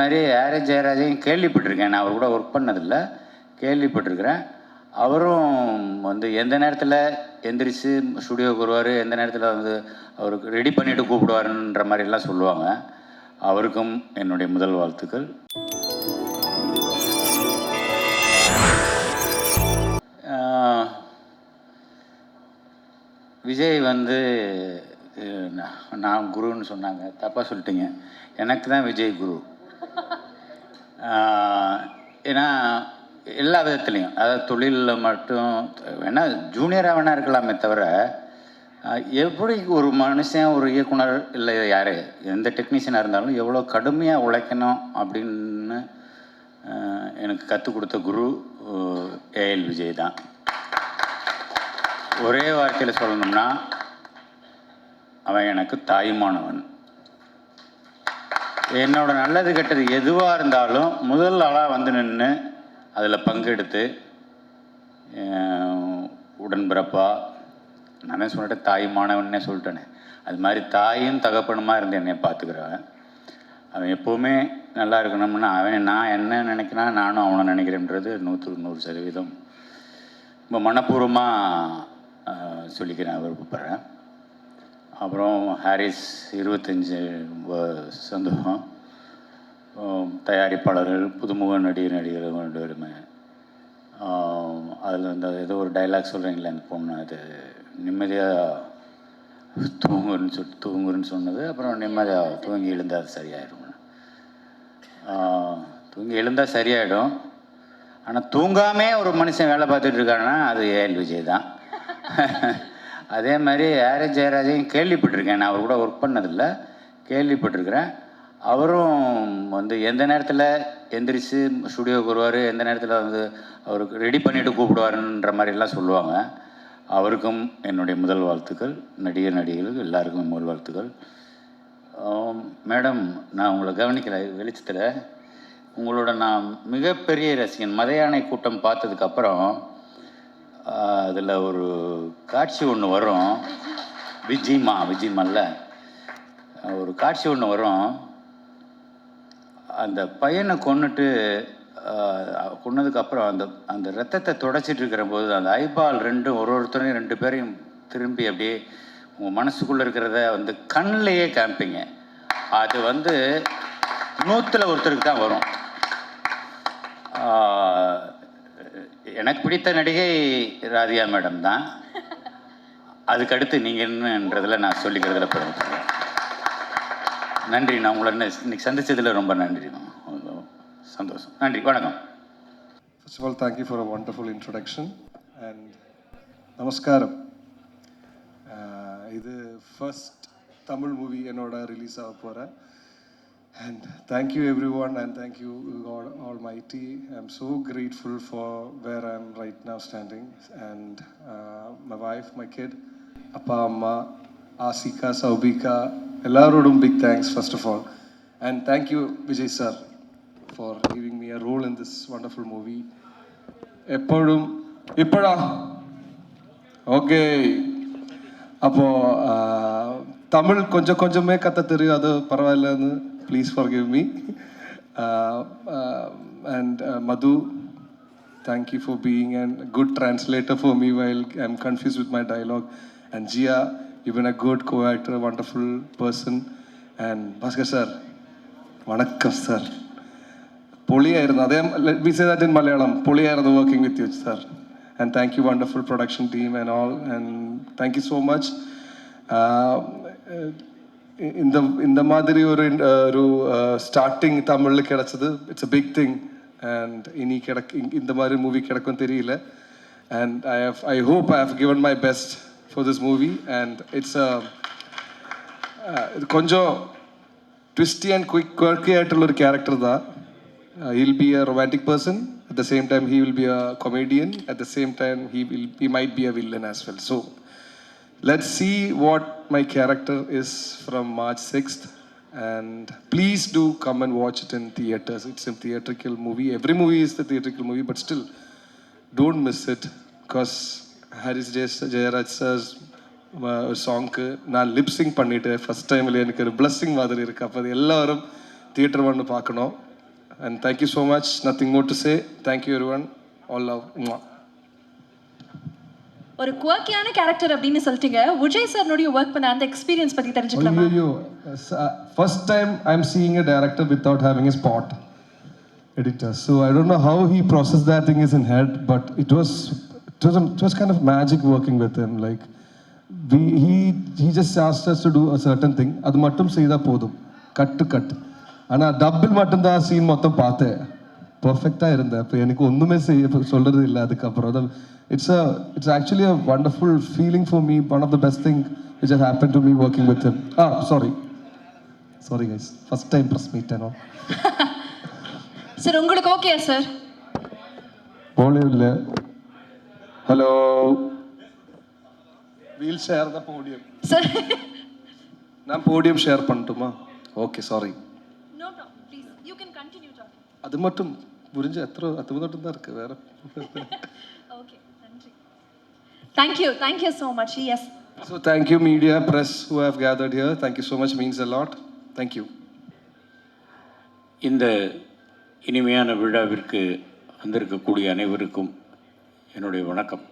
மாதிரி ஆர்எஸ் ஜெயராஜையும் கேள்விப்பட்டிருக்கேன். நான் அவர் கூட ஒர்க் பண்ணதில்லை, கேள்விப்பட்டிருக்கிறேன். அவரும் வந்து எந்த நேரத்தில் எந்திரிச்சு ஸ்டுடியோவுக்கு வருவார், எந்த நேரத்தில் வந்து அவருக்கு ரெடி பண்ணிவிட்டு கூப்பிடுவாருன்ற மாதிரிலாம் சொல்லுவாங்க. அவருக்கும் என்னுடைய முதல் வாழ்த்துக்கள். விஜய் வந்து நான் குருன்னு சொன்னாங்க, தப்பாக சொல்லிட்டீங்க. எனக்கு தான் விஜய் குரு. ஏன்னா எல்லா விதத்துலேயும், அதாவது தொழிலில் மட்டும் வேணால் ஜூனியராக வேணா இருக்கலாமே தவிர, எப்படி ஒரு மனுஷன் ஒரு இயக்குனர் இல்லை யார் எந்த டெக்னீஷியனாக இருந்தாலும் எவ்வளோ கடுமையாக உழைக்கணும் அப்படின்னு எனக்கு கற்றுக் கொடுத்த குரு ஏஎல் விஜய் தான். ஒரே வார்த்தையில் சொல்லணும்னா அவன் எனக்கு தாயுமானவன். என்னோட நல்லது கெட்டது எதுவாக இருந்தாலும் முதல் ஆளாக வந்து நின்று அதில் பங்கெடுத்து உடன்பிறப்பா, நானே சொல்லிட்டேன் தாயுமானவன்னே சொல்லிட்டேனே, அது மாதிரி தாயும் தகப்பனுமா இருந்து என்னை பார்த்துக்கிறவன். அவன் எப்போவுமே நல்லா இருக்கணும்னா நான் என்ன நினைக்கிறேன், நானும் அவனை நினைக்கிறேன்றது 100% ரொம்ப மனப்பூர்வமாக சொல்லிக்கிறேன், விருப்பப்படுறேன். அப்புறம் ஹாரிஸ் 25 சந்தோஷம். தயாரிப்பாளர்கள், புதுமுக நடிகர்கள் ரெண்டு பேருமே. அதில் இந்த ஏதோ ஒரு டைலாக் சொல்கிறீங்களே அந்த பொண்ணு, அது நிம்மதியாக தூங்குன்னு சொன்னது. அப்புறம் நிம்மதியாக தூங்கி எழுந்தால் அது சரியாயிடும். தூங்கி எழுந்தால் சரியாயிடும். ஆனால் தூங்காமே ஒரு மனுஷன் வேலை பார்த்துட்டு இருக்காங்கன்னா அது ஏஎல் விஜய் தான். அதே மாதிரி ஆர்எஸ் ஜெயராஜையும் கேள்விப்பட்டிருக்கேன். நான் அவர் கூட ஒர்க் பண்ணதில்லை, கேள்விப்பட்டிருக்கிறேன். அவரும் வந்து எந்த நேரத்தில் எந்திரிச்சு ஸ்டுடியோவுக்கு வருவார், எந்த நேரத்தில் வந்து அவருக்கு ரெடி பண்ணிவிட்டு கூப்பிடுவாருன்ற மாதிரிலாம் சொல்லுவாங்க. அவருக்கும் என்னுடைய முதல் வாழ்த்துக்கள். நடிகர்களுக்கு எல்லாருக்கும் முதல் வாழ்த்துக்கள். மேடம், நான் உங்களை கவனிக்கலை வெளிச்சத்தில். உங்களோட நான் மிகப்பெரிய ரசிகன். மதையானை கூட்டம் பார்த்ததுக்கப்புறம் அதில் ஒரு காட்சி ஒன்று வரும், விஜிமல்ல ஒரு காட்சி ஒன்று வரும். அந்த பையனை கொன்னதுக்கப்புறம் அந்த ரத்தத்தை தொடச்சிட்டு இருக்கிற போது அந்த ஐபால் ஒருத்தரையும் 2 பேரையும் திரும்பி அப்படியே உங்கள் மனசுக்குள்ளே இருக்கிறத வந்து கண்ணிலேயே காமிப்பீங்க. அது வந்து 100ல் ஒருத்தருக்கு தான் வரும். எனக்கு பிடித்த நடிகை ராதிகா மேடம் தான். அதுக்கடுத்து நீங்கள் என்னன்றதில் நான் சொல்லிக்கிறதுல பெருமைப்படுறேன். நன்றி. நான் உங்களை இன்னைக்கு சந்தித்ததில் ரொம்ப நன்றி, சந்தோஷம். நன்றி, வணக்கம். First of all, thank you for a wonderful introduction and namaskaram. இது ஃபர்ஸ்ட் தமிழ் மூவி என்னோட ரிலீஸ் ஆக போகிறேன். And thank you everyone, and thank you God Almighty. I'm so grateful for where I'm right now standing, and my wife, my kid, Appa, Amma, Asika, Saubika, ellarodum big thanks first of all. And thank you Vijay sir for giving me a role in this wonderful movie. Eppodum ippada okay. அப்போ தமிழ் கொஞ்சமே கற்று தெரியும், அது பரவாயில்லன்னு please forgive me. And Madhu, thank you for being a good translator for me while I'm confused with my dialogue. And Jia, you've been a good co-actor, a wonderful person. And Bhaskar sir, vanakkam sir. Let me say that in Malayalam. Poliyaradu working with you, sir. And thank you, wonderful production team and all. And thank you so much. இந்த மாதிரி ஒரு starting தமிழில் கிடச்சது, it's a big thing. And இனி இந்த மாதிரி movie கிடைக்கும் தெரியல. And I hope I have given my best for this movie. And it's கொஞ்சம் ட்விஸ்டி அண்ட் குவர்க்கி ஆയിട്ടുള്ള ஒரு கேரக்டர் தான். He'll be a romantic person, at the same time he will be a comedian, at the same time he might be a villain as well. So let's see what my character is from March 6th, and please do come and watch it in theaters. It's a theatrical movie. Every movie is the theatrical movie, but still don't miss it, because Haris Jayaraj sir's song na lip sync பண்ணிட்டேன் first டைம்ல. எனக்கு ஒரு blessing மாதிரி இருக்கு. அப்ப எல்லாரும் theatre வந்து பார்க்கணும். And thank you so much. Nothing more to say. Thank you, everyone. All love. Mwah. ஒரு குவர்க்கியான கேரக்டர் அப்படின்னு சொல்லிட்டீங்க. விஜய் சார்னுடைய ஒர்க் பண்ண அந்த எக்ஸ்பீரியன்ஸ் பத்தி தெரிஞ்சுக்கலாமா? First time I'm seeing a director without having a spot editor. So I don't know how he processed that thing in his head, but it was kind of magic working with him. Like he just asked us to do a certain thing. அது மட்டும் செய்தா போதும், cut to cut. ஆனால் டப்பில் மட்டும்தான் scene மொத்தம் பார்த்தேன். பர்ஃபெக்டாக இருந்தேன். இப்போ எனக்கு ஒன்றுமே சொல்கிறது இல்லை அதுக்கப்புறம் தான். It's actually a wonderful feeling for me. One of the best thing which has happened to me working with him. Sorry guys. First time press meet and all. Sir உங்களுக்கு ஓகே சார்? போலே இல்லை. Hello. We'll share the podium. Sir நான் podium share பண்ணட்டுமா? Okay sorry. No problem please you can continue talking. அது மட்டும் புரிஞ்சு அது மட்டும் தான் இருக்கு, வேற. ஓகே நன்றி. Thank you so much. Yes. So thank you media, press who have gathered here. Thank you so much, means a lot. Thank you. இந்த இனிமையான விழாவிற்கு வந்திருக்கக்கூடிய அனைவருக்கும் என்னுடைய வணக்கம்.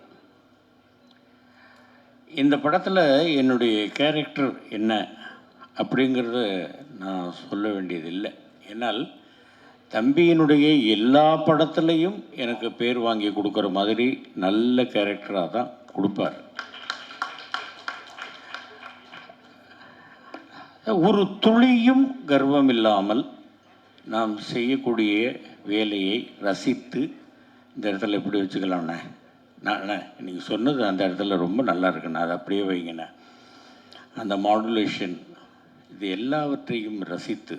இந்த படத்தில் என்னுடைய கேரக்டர் என்ன அப்படிங்கிறத நான் சொல்ல வேண்டியதில்லை. ஏன்னால் தம்பியினுடைய எல்லா படத்துலையும் எனக்கு பேர் வாங்கி கொடுக்குற மாதிரி நல்ல கேரக்டராக தான் கொடுப்பார். ஒரு துளியும் கர்வம் இல்லாமல் நாம் செய்யக்கூடிய வேலையை ரசித்து இந்த இடத்துல எப்படி வச்சுக்கலாம்ண்ணே, நான் நீங்கள் சொன்னது அந்த இடத்துல ரொம்ப நல்லா இருக்குண்ணா, அதை அப்படியே வைங்கண்ணே, அந்த மாடுலேஷன் இது எல்லாவற்றையும் ரசித்து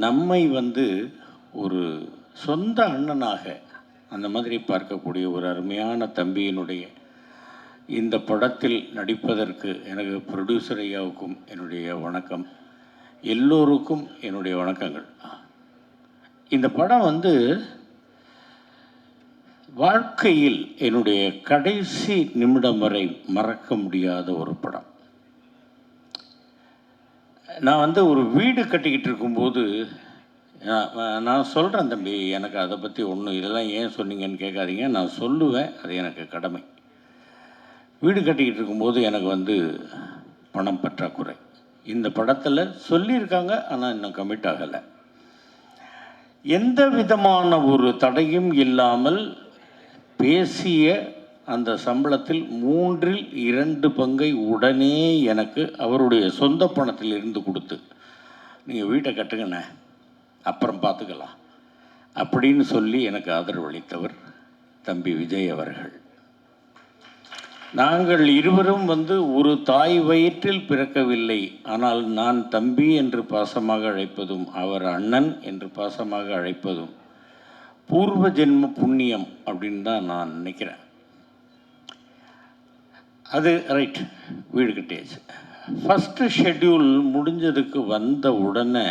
நம்மை ஒரு சொந்த அண்ணனாக அந்த மாதிரி பார்க்கக்கூடிய ஒரு அருமையான தம்பியினுடைய இந்த படத்தில் நடிப்பதற்கு எனக்கு ப்ரொடியூசர் ஐயாவுக்கும் என்னுடைய வணக்கம், எல்லோருக்கும் என்னுடைய வணக்கங்கள். இந்த படம் வாழ்க்கையில் என்னுடைய கடைசி நிமிடம் வரை மறக்க முடியாத ஒரு படம். நான் ஒரு வீடு கட்டிக்கிட்டு இருக்கும்போது நான் சொல்கிறேன் தம்பி, எனக்கு அதை பற்றி ஒன்றும் இதெல்லாம் ஏன் சொன்னீங்கன்னு கேட்காதீங்க, நான் சொல்லுவேன், அது எனக்கு கடமை. வீடு கட்டிக்கிட்டு இருக்கும்போது எனக்கு பணம் பற்றாக்குறை. இந்த படத்தில் சொல்லியிருக்காங்க, ஆனால் இன்னும் கமிட் ஆகலை. எந்த விதமான ஒரு தடையும் இல்லாமல் பேசிய அந்த சம்பளத்தில் 2/3 பங்கை உடனே எனக்கு அவருடைய சொந்த பணத்தில் இருந்து கொடுத்து, நீங்கள் வீட்டை கட்டுங்கண்ணே அப்புறம் பார்த்துக்கலாம் அப்படின்னு சொல்லி எனக்கு ஆதரவு அளித்தவர் தம்பி விஜய் அவர்கள். நாங்கள் இருவரும் ஒரு தாய் வயிற்றில் பிறக்கவில்லை, ஆனால் நான் தம்பி என்று பாசமாக அழைப்பதும் அவர் அண்ணன் என்று பாசமாக அழைப்பதும் பூர்வ ஜென்ம புண்ணியம் அப்படின்னு தான் நான் நினைக்கிறேன். அது ரைட், வீடு கட்டியாச்சு. ஃபஸ்ட்டு ஷெட்யூல் முடிஞ்சதுக்கு வந்த உடனே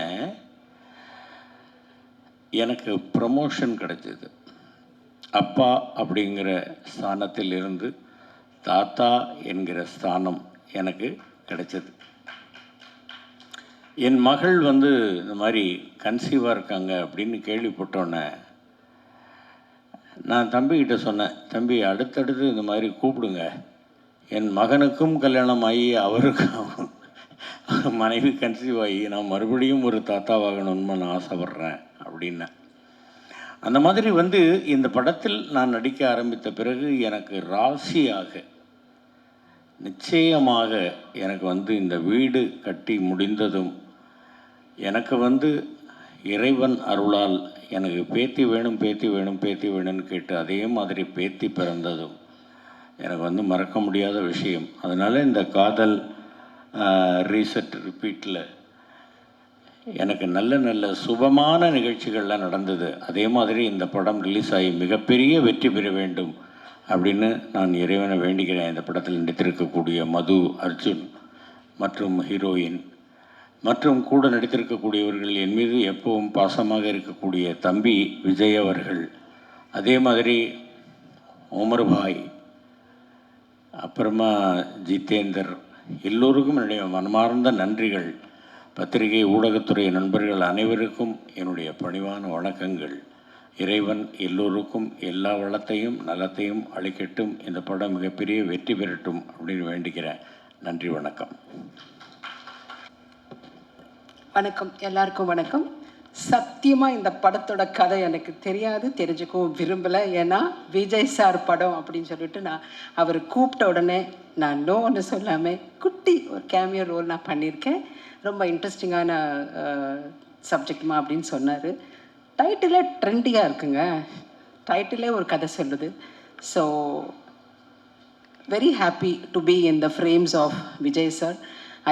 எனக்கு ப்ரமோஷன் கிடைச்சது. அப்பா அப்படிங்கிற ஸ்தானத்தில் இருந்து தாத்தா என்கிற ஸ்தானம் எனக்கு கிடைச்சது. என் மகள் இந்த மாதிரி கன்சீவாக இருக்காங்க அப்படின்னு கேள்விப்பட்டோன்னே நான் தம்பிக்கிட்ட சொன்னேன், தம்பி அடுத்தடுத்து இந்த மாதிரி கூப்பிடுங்க, என் மகனுக்கும் கல்யாணம் ஆகி அவருக்கும் மனைவி கன்சீவ் ஆகி நான் மறுபடியும் ஒரு தாத்தாவாகணும்னு நான் ஆசைப்பட்றேன் அப்படின்னேன். அந்த மாதிரி இந்த படத்தில் நான் நடிக்க ஆரம்பித்த பிறகு எனக்கு ராசியாக நிச்சயமாக எனக்கு இந்த வீடு கட்டி முடிந்ததும் எனக்கு இறைவன் அருளால் எனக்கு பேத்தி வேணும் பேத்தி வேணும் பேத்தி வேணும்னு கேட்டு அதே மாதிரி பேத்தி பிறந்ததும் எனக்கு மறக்க முடியாத விஷயம். அதனால் இந்த காதல் ரீசெட் ரிப்பீட்டில் எனக்கு நல்ல நல்ல சுபமான நிகழ்ச்சிகள்லாம் நடந்தது. அதே மாதிரி இந்த படம் ரிலீஸ் ஆகி மிகப்பெரிய வெற்றி பெற வேண்டும் அப்படின்னு நான் இறைவனை வேண்டிக்கிறேன். இந்த படத்தில் நடித்திருக்கக்கூடிய மது, அர்ஜுன் மற்றும் ஹீரோயின் மற்றும் கூட நடித்திருக்கக்கூடியவர்கள், என் மீது எப்பவும் பாசமாக இருக்கக்கூடிய தம்பி விஜய் அவர்கள், அதே மாதிரி உமர் பாய், அப்புறமா ஜிதேந்தர், எல்லோருக்கும் என்னுடைய மனமார்ந்த நன்றிகள். பத்திரிகை ஊடகத்துறை நண்பர்கள் அனைவருக்கும் என்னுடைய பணிவான வணக்கங்கள். இறைவன் எல்லோருக்கும் எல்லா வளத்தையும் நலத்தையும் அளிக்கட்டும். இந்த படம் மிகப்பெரிய வெற்றி பெறட்டும் அப்படின்னு வேண்டிக்கிறேன். நன்றி, வணக்கம். வணக்கம், எல்லாருக்கும் வணக்கம். சத்தியமாக இந்த படத்தோட கதை எனக்கு தெரியாது, தெரிஞ்சுக்கவும் விரும்பலை. ஏன்னா விஜய் சார் படம் அப்படின்னு சொல்லிட்டு அவர் கூப்பிட்ட உடனே நான் நோன்னு சொல்லாமல் குட்டி ஒரு கேமியோ ரோல் நான் பண்ணியிருக்கேன். ரொம்ப இன்ட்ரெஸ்டிங்கான சப்ஜெக்ட்மா அப்படின்னு சொன்னார். டைட்டிலே ட்ரெண்டியாக இருக்குங்க, டைட்டிலே ஒரு கதை சொல்லுது. So very happy to be in the frames of Vijay sir.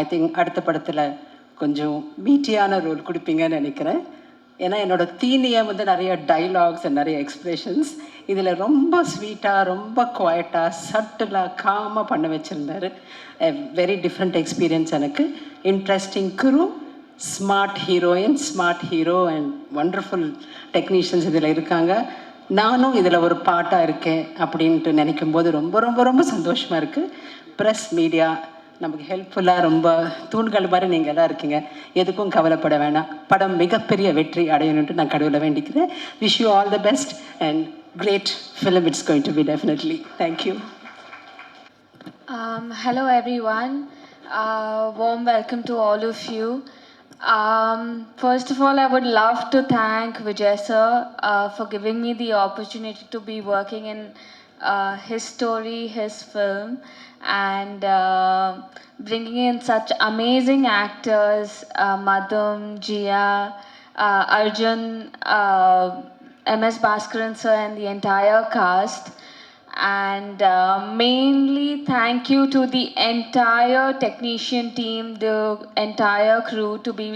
I think அடுத்த படத்தில் கொஞ்சம் மீட்டியான ரோல் கொடுப்பீங்கன்னு நினைக்கிறேன். ஏன்னா என்னோடய தீனியை நிறைய டைலாக்ஸ் நிறைய எக்ஸ்ப்ரெஷன்ஸ் இதில் ரொம்ப ஸ்வீட்டாக, ரொம்ப குவாய்ட்டாக, சட்டிலாக, காமாக பண்ண வச்சுருந்தார். வெரி டிஃப்ரெண்ட் எக்ஸ்பீரியன்ஸ் எனக்கு. Interesting Guru, smart heroine, smart hero and wonderful technicians இதில் இருக்காங்க. நானும் இதில் ஒரு பாட்டாக இருக்கேன் அப்படின்ட்டு நினைக்கும் போது ரொம்ப ரொம்ப ரொம்ப சந்தோஷமாக இருக்குது. ப்ரெஸ் மீடியா நமக்கு ஹெல்ப்ஃபுல்லாக ரொம்ப தூண்கள் மாதிரி நீங்கள் எல்லாம் இருக்கீங்க. எதுக்கும் கவலைப்பட வேணாம். படம் மிகப்பெரிய வெற்றி அடையணுன்ட்டு நான் கடவுளை வேண்டிக்கிறேன். Wish you all the best and great film it's going to be definitely. Thank you. Hello everyone. Warm welcome to all of you. First of all, I would love to thank Vijay sir for giving me the opportunity to be working in his story, his film, and bringing in such amazing actors, Madhum, Jia, Arjun, MS Bhaskaran sir, and the entire cast. And mainly thank you to the entire technician team, the entire crew, to be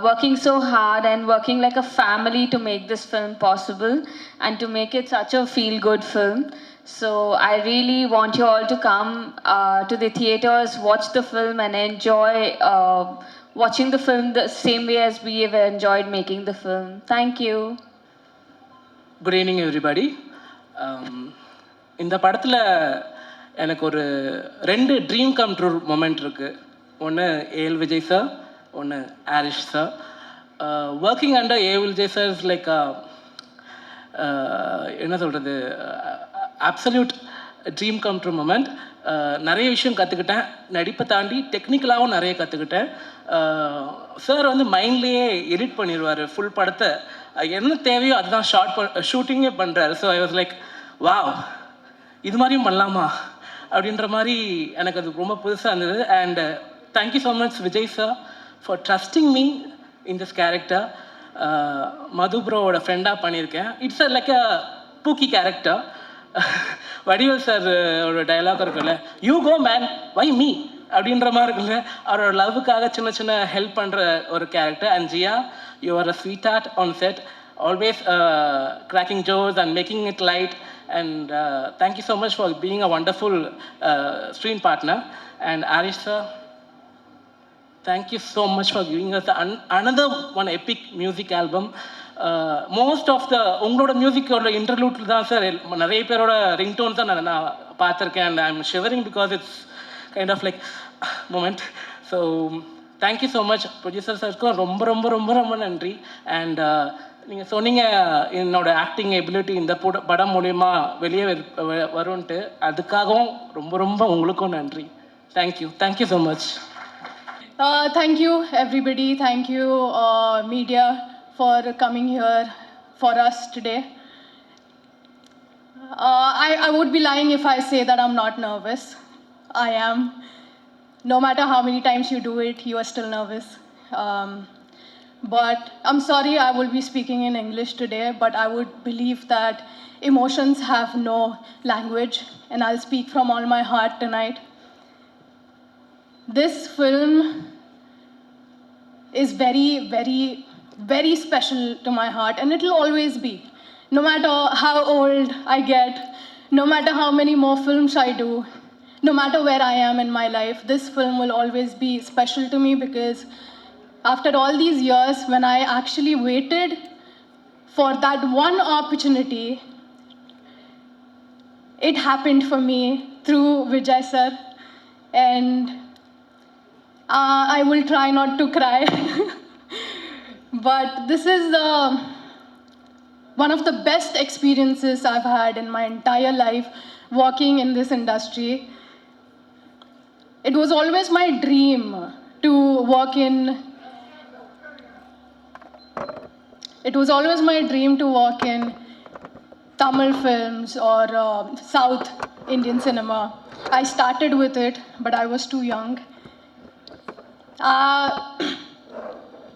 working so hard and working like a family to make this film possible and to make it such a feel-good film. So I really want you all to come to the theaters, watch the film and enjoy watching the film the same way as we have enjoyed making the film. Thank you. Good evening everybody. இந்த படத்தில் எனக்கு ஒரு 2 dream come true moment இருக்குது. ஒன்று AL Vijay sir, ஒன்று Arish sir. Working under AL Vijay sir is like என்ன சொல்கிறது, absolute dream come true moment. நிறைய விஷயம் கற்றுக்கிட்டேன், நடிப்பை தாண்டி டெக்னிக்கலாகவும் நிறைய கற்றுக்கிட்டேன். சார் மைண்ட்லேயே எடிட் பண்ணிடுவார் ஃபுல் படத்தை. என்ன தேவையோ அதுதான் ஷூட்டிங்கே பண்ணுறாரு. So I was like wow, இது மாதிரியும் பண்ணலாமா அப்படின்ற மாதிரி எனக்கு அது ரொம்ப புதுசாக இருந்தது. And thank you so much Vijay sir for trusting me in this character. Madhu ப்ரோவோட ஃப்ரெண்டாக பண்ணியிருக்கேன். It's like a pookie character. Vadivel சாரோட டைலாக் இருக்குல்ல, you go man why me அப்படின்ற மாதிரி இருக்குல்ல, அவரோட லவ்வுக்காக சின்ன சின்ன ஹெல்ப் பண்ணுற ஒரு character. And Jiya, you are a sweetheart on set, always cracking jokes and making it light. And thank you so much for being a wonderful screen partner. And Arish sir, thank you so much for giving us another one epic music album. Most of the உங்களோட மியூசிக்கோட இன்டர்லூட்டில் தான் sir நிறைய பேரோட ringtones தான் நான் பார்த்துருக்கேன். And I am shivering because it's kind of like moment. So thank you so much. Producer சாருக்கும் ரொம்ப ரொம்ப ரொம்ப ரொம்ப நன்றி. அண்ட் நீங்கள் சொன்னீங்க என்னோட ஆக்டிங் எபிலிட்டி இந்த படம் மூலயமா வெளியே வரும்ன்ட்டு, அதுக்காகவும் ரொம்ப ரொம்ப உங்களுக்கும் நன்றி. Thank you so much. Thank you everybody, thank you media for coming here for us today. I would be lying if I say that I'm not nervous. I am. No matter how many times you do it, you are still nervous. But I'm sorry I will be speaking in English today, but I would believe that emotions have no language, and I'll speak from all my heart tonight. This film is very, very, very special to my heart, and it will always be. No matter how old I get, no matter how many more films I do, no matter where I am in my life, this film will always be special to me, because after all these years, when I actually waited for that one opportunity, it happened for me through Vijay sir. And I will try not to cry. But this is one of the best experiences I've had in my entire life working in this industry. It was always my dream to work in. It was always my dream to work in Tamil films or South Indian cinema. I started with it, but I was too young.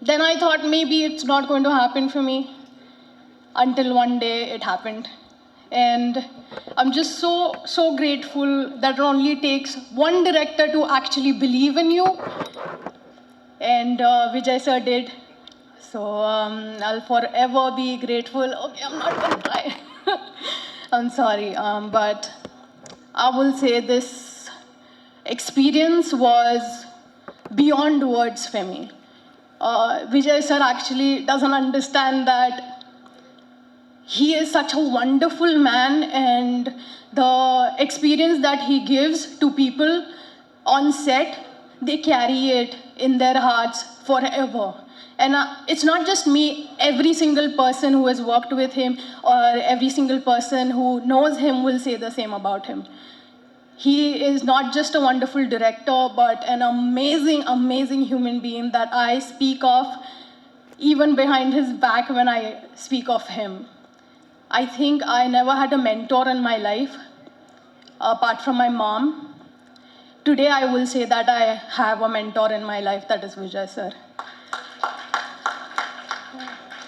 Then I thought maybe it's not going to happen for me, until one day it happened. And I'm just so grateful that it only takes one director to actually believe in you. And Vijay sir did. So I'll forever be grateful. Okay, I'm not going to cry. I'm sorry. But I will say this experience was beyond words for me. Vijay sir actually doesn't understand that he is such a wonderful man, and the experience that he gives to people on set, they carry it in their hearts forever. And it's not just me, every single person who has worked with him or every single person who knows him will say the same about him. He is not just a wonderful director, but an amazing, amazing human being that I speak of even behind his back when I speak of him. I think I never had a mentor in my life, apart from my mom. Today I will say that I have a mentor in my life, that is Vijay sir.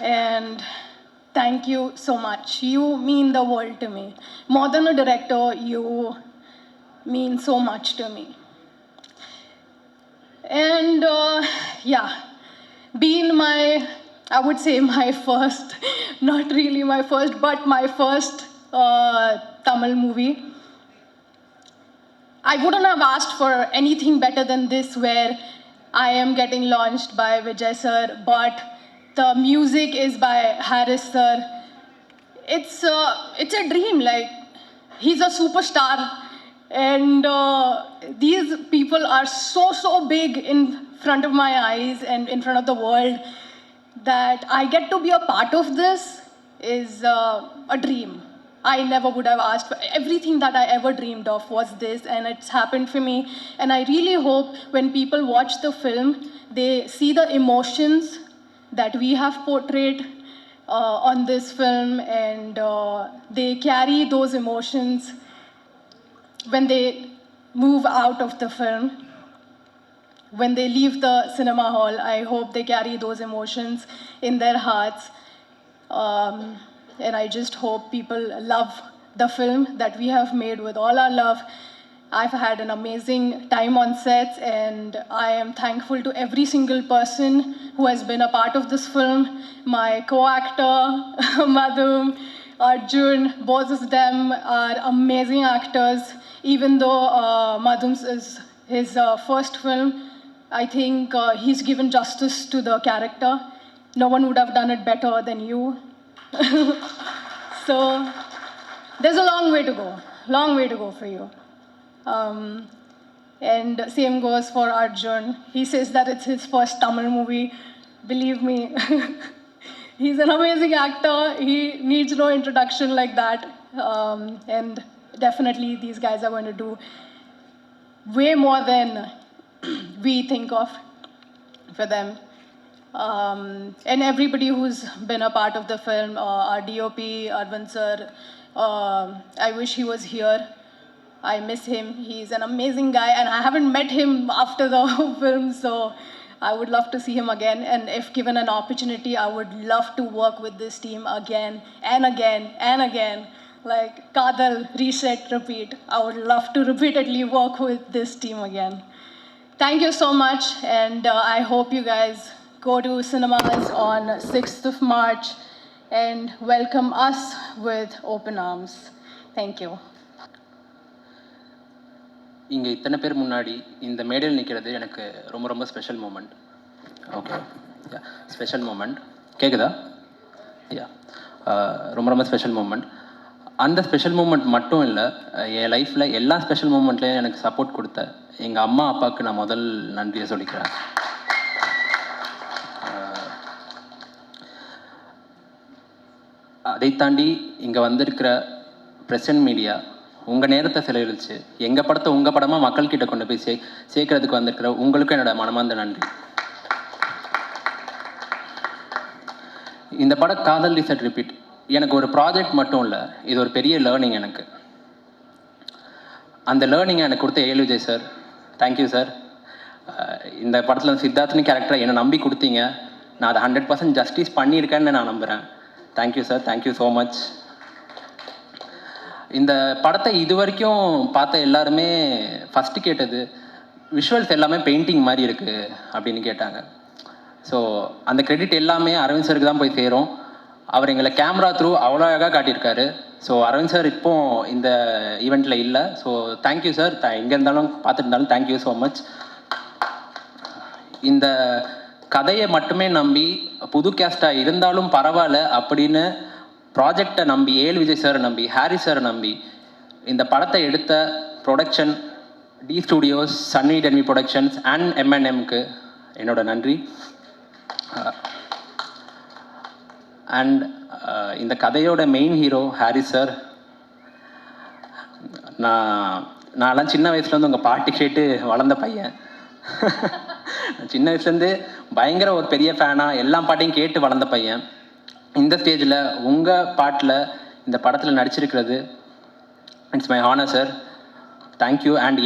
And thank you so much. You mean the world to me. More than a director, you mean so much to me. And yeah, being I would say my first, not really my first, but my first Tamil movie. I wouldn't have asked for anything better than this, where I am getting launched by Vijay sir, but the music is by Harris sir. It's a dream. Like, he's a superstar, and these people are so big in front of my eyes and in front of the world, that I get to be a part of this is a dream. I never would have asked for. Everything that I ever dreamed of was this, and it's happened for me. And I really hope when people watch the film, they see the emotions that we have portrayed on this film, and they carry those emotions when they move out of the film. When they leave the cinema hall, I hope they carry those emotions in their hearts. And I just hope people love the film that we have made with all our love. I've had an amazing time on sets, and I am thankful to every single person who has been a part of this film. My co-actor, Madhum, Arjun, both of them are amazing actors. Even though Madhum's is his first film, I think he's given justice to the character. No one would have done it better than you. So there's a long way to go for you. And same goes for Arjun. He says that it's his first Tamil movie. Believe me, he's an amazing actor. He needs no introduction like that. And definitely these guys are going to do way more than we think of for them. And everybody who's been a part of the film, our DOP, Arvind sir, I wish he was here. I miss him. He's an amazing guy, and I haven't met him after the film, so I would love to see him again. And if given an opportunity, I would love to work with this team again and again and again. Like Kadal, reset, repeat. I would love to repeatedly work with this team again. Thank you so much, and I hope you guys go to cinemas on 6th of March and welcome us with open arms. Thank you. இங்கே இத்தனை பேர் முன்னாடி இந்த மேடையில் நிற்கிறது எனக்கு ரொம்ப ரொம்ப ஸ்பெஷல் மூமெண்ட். ஓகே, யா, ஸ்பெஷல் மூமெண்ட். கேட்குதா? யா, ரொம்ப ரொம்ப ஸ்பெஷல் மூமெண்ட். அந்த ஸ்பெஷல் மூமெண்ட் மட்டும் இல்லை, என் லைஃப்பில் எல்லா ஸ்பெஷல் மூமெண்ட்லேயும் எனக்கு சப்போர்ட் கொடுத்த எங்கள் அம்மா அப்பாவுக்கு நான் முதல் நன்றியை சொல்லிக்கிறேன். அதை தாண்டி இங்கே வந்திருக்கிற ப்ரெசன்ட் மீடியா உங்கள் நேரத்தை செலவழித்து எங்கள் படத்தை உங்கள் படமாக மக்கள்கிட்ட கொண்டு போய் சேர்க்கறதுக்கு வந்திருக்கிற உங்களுக்கும் என்னோட மனமார்ந்த நன்றி. இந்த படம் காதல் ரீசெட் ரிப்பீட் எனக்கு ஒரு ப்ராஜெக்ட் மட்டும் இல்லை, இது ஒரு பெரிய லேர்னிங் எனக்கு. அந்த லேர்னிங்கை எனக்கு கொடுத்த AL Vijay sir, thank you sir. இந்த படத்தில் சித்தார்த்னு கேரக்டரை என்னை நம்பி கொடுத்தீங்க, நான் அதை 100% ஜஸ்டிஸ் பண்ணியிருக்கேன்னு நான் நம்புகிறேன். Thank you sir, thank you so much. இந்த படத்தை இது வரைக்கும் பார்த்த எல்லாருமே ஃபஸ்ட்டு கேட்டது விஷுவல்ஸ் எல்லாமே பெயிண்டிங் மாதிரி இருக்குது அப்படின்னு கேட்டாங்க. ஸோ அந்த கிரெடிட் எல்லாமே அரவிந்த் சாருக்கு தான் போய் சேரும். அவர் எங்களை கேமரா த்ரூ அவ்வளோ அழகாக காட்டியிருக்காரு. ஸோ அரவிந்த் சார் இப்போ இந்த ஈவெண்ட்டில் இல்லை. ஸோ தேங்க்யூ சார், எங்கே இருந்தாலும் பார்த்துட்டு இருந்தாலும் தேங்க்யூ ஸோ மச். இந்த கதையை மட்டுமே நம்பி புது கேஸ்டாக இருந்தாலும் பரவாயில்ல அப்படின்னு ப்ராஜெக்டை நம்பி ஏஎல் விஜய் சாரை நம்பி ஹாரிஸ் சாரை நம்பி இந்த படத்தை எடுத்த ப்ரொடக்ஷன் டி ஸ்டூடியோஸ், சன்னி டென்வி ப்ரொடக்ஷன்ஸ் அண்ட் M&Mக்கு என்னோட நன்றி. அண்ட் இந்த மெயின் ஹீரோ ஹாரிஸ் சார். நான்லாம் சின்ன வயசுலேருந்து உங்கள் பாட்டு கேட்டு வளர்ந்த பையன். சின்ன வயசுலேருந்து பயங்கர ஒரு பெரிய ஃபேனாக எல்லா பாட்டையும் கேட்டு வளர்ந்த பையன். இந்த ஸ்டேஜில் உங்கள் பாட்டில் இந்த படத்தில் நடிச்சிருக்கிறது it's my honour sir, thank you. And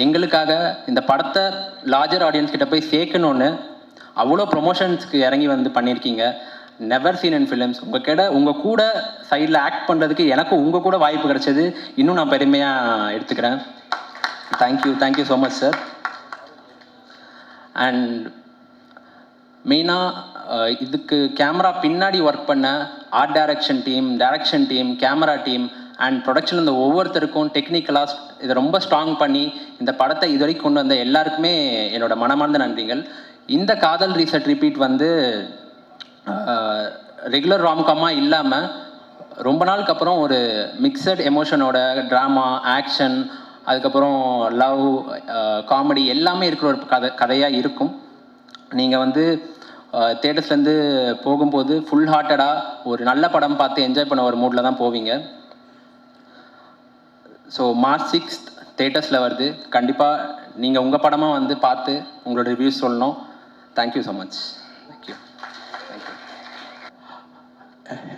எங்களுக்காக இந்த படத்தை லார்ஜர் ஆடியன்ஸ் கிட்ட போய் சேர்க்கணுன்னு அவ்வளோ ப்ரொமோஷன்ஸ்க்கு இறங்கி வந்து பண்ணியிருக்கீங்க. Never seen in films. உங்கள் கூட சைடில் ஆக்ட் பண்ணுறதுக்கு எனக்கும் உங்கள் கூட வாய்ப்பு கிடைச்சது இன்னும் நான் பெருமையாக எடுத்துக்கிறேன். Thank you so much sir. And மெயினாக இதுக்கு கேமரா பின்னாடி ஒர்க் பண்ண art direction team, camera team and production இந்த ஒவ்வொருத்தருக்கும் டெக்னிக்கலாக இதை ரொம்ப ஸ்ட்ராங் பண்ணி இந்த படத்தை இது வரைக்கும் கொண்டு வந்த எல்லாருக்குமே என்னோட மனமார்ந்த நன்றிகள். இந்த காதல் ரீசெட் ரிப்பீட் வந்து ரெகுலர் ராம்காமாக இல்லாமல் ரொம்ப நாளுக்கு அப்புறம் ஒரு மிக்சட் எமோஷனோட ட்ராமா, ஆக்ஷன், அதுக்கப்புறம் லவ், காமெடி எல்லாமே இருக்கிற ஒரு கதையாக இருக்கும். நீங்கள் வந்து தேட்டர்ஸ்லேருந்து போகும்போது ஃபுல் ஹார்ட்டடாக ஒரு நல்ல படம் பார்த்து என்ஜாய் பண்ண ஒரு மூடில் தான் போவீங்க. ஸோ March 6th தேட்டர்ஸில் வருது. கண்டிப்பாக நீங்கள் உங்கள் படமாக வந்து பார்த்து உங்களோட ரிவ்யூஸ் சொல்லணும். Thank you so much. தேங்க்யூ.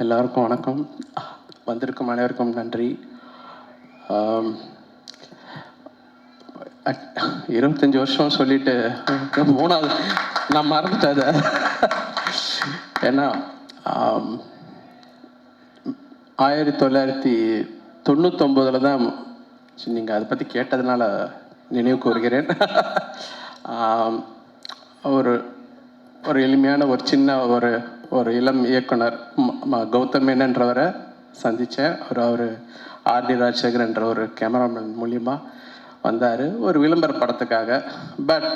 எல்லாருக்கும் வணக்கம். வந்திருக்கும் அனைவருக்கும் நன்றி. 25 வருஷம் சொல்லிட்டு 3வது நான் மறந்துட்டேன் அதை. ஏன்னா 1999 தான் நீங்கள் அதை பற்றி கேட்டதுனால நினைவு கூறுகிறேன். ஒரு ஒரு எளிமையான ஒரு சின்ன ஒரு இளம் இயக்குனர் கௌதம் மேனன்றவரை சந்தித்தேன். அவர் ஆர்டி ராஜசேகர் என்ற ஒரு கேமராமேன் மூலிமா வந்தார் ஒரு விளம்பர படத்துக்காக. பட்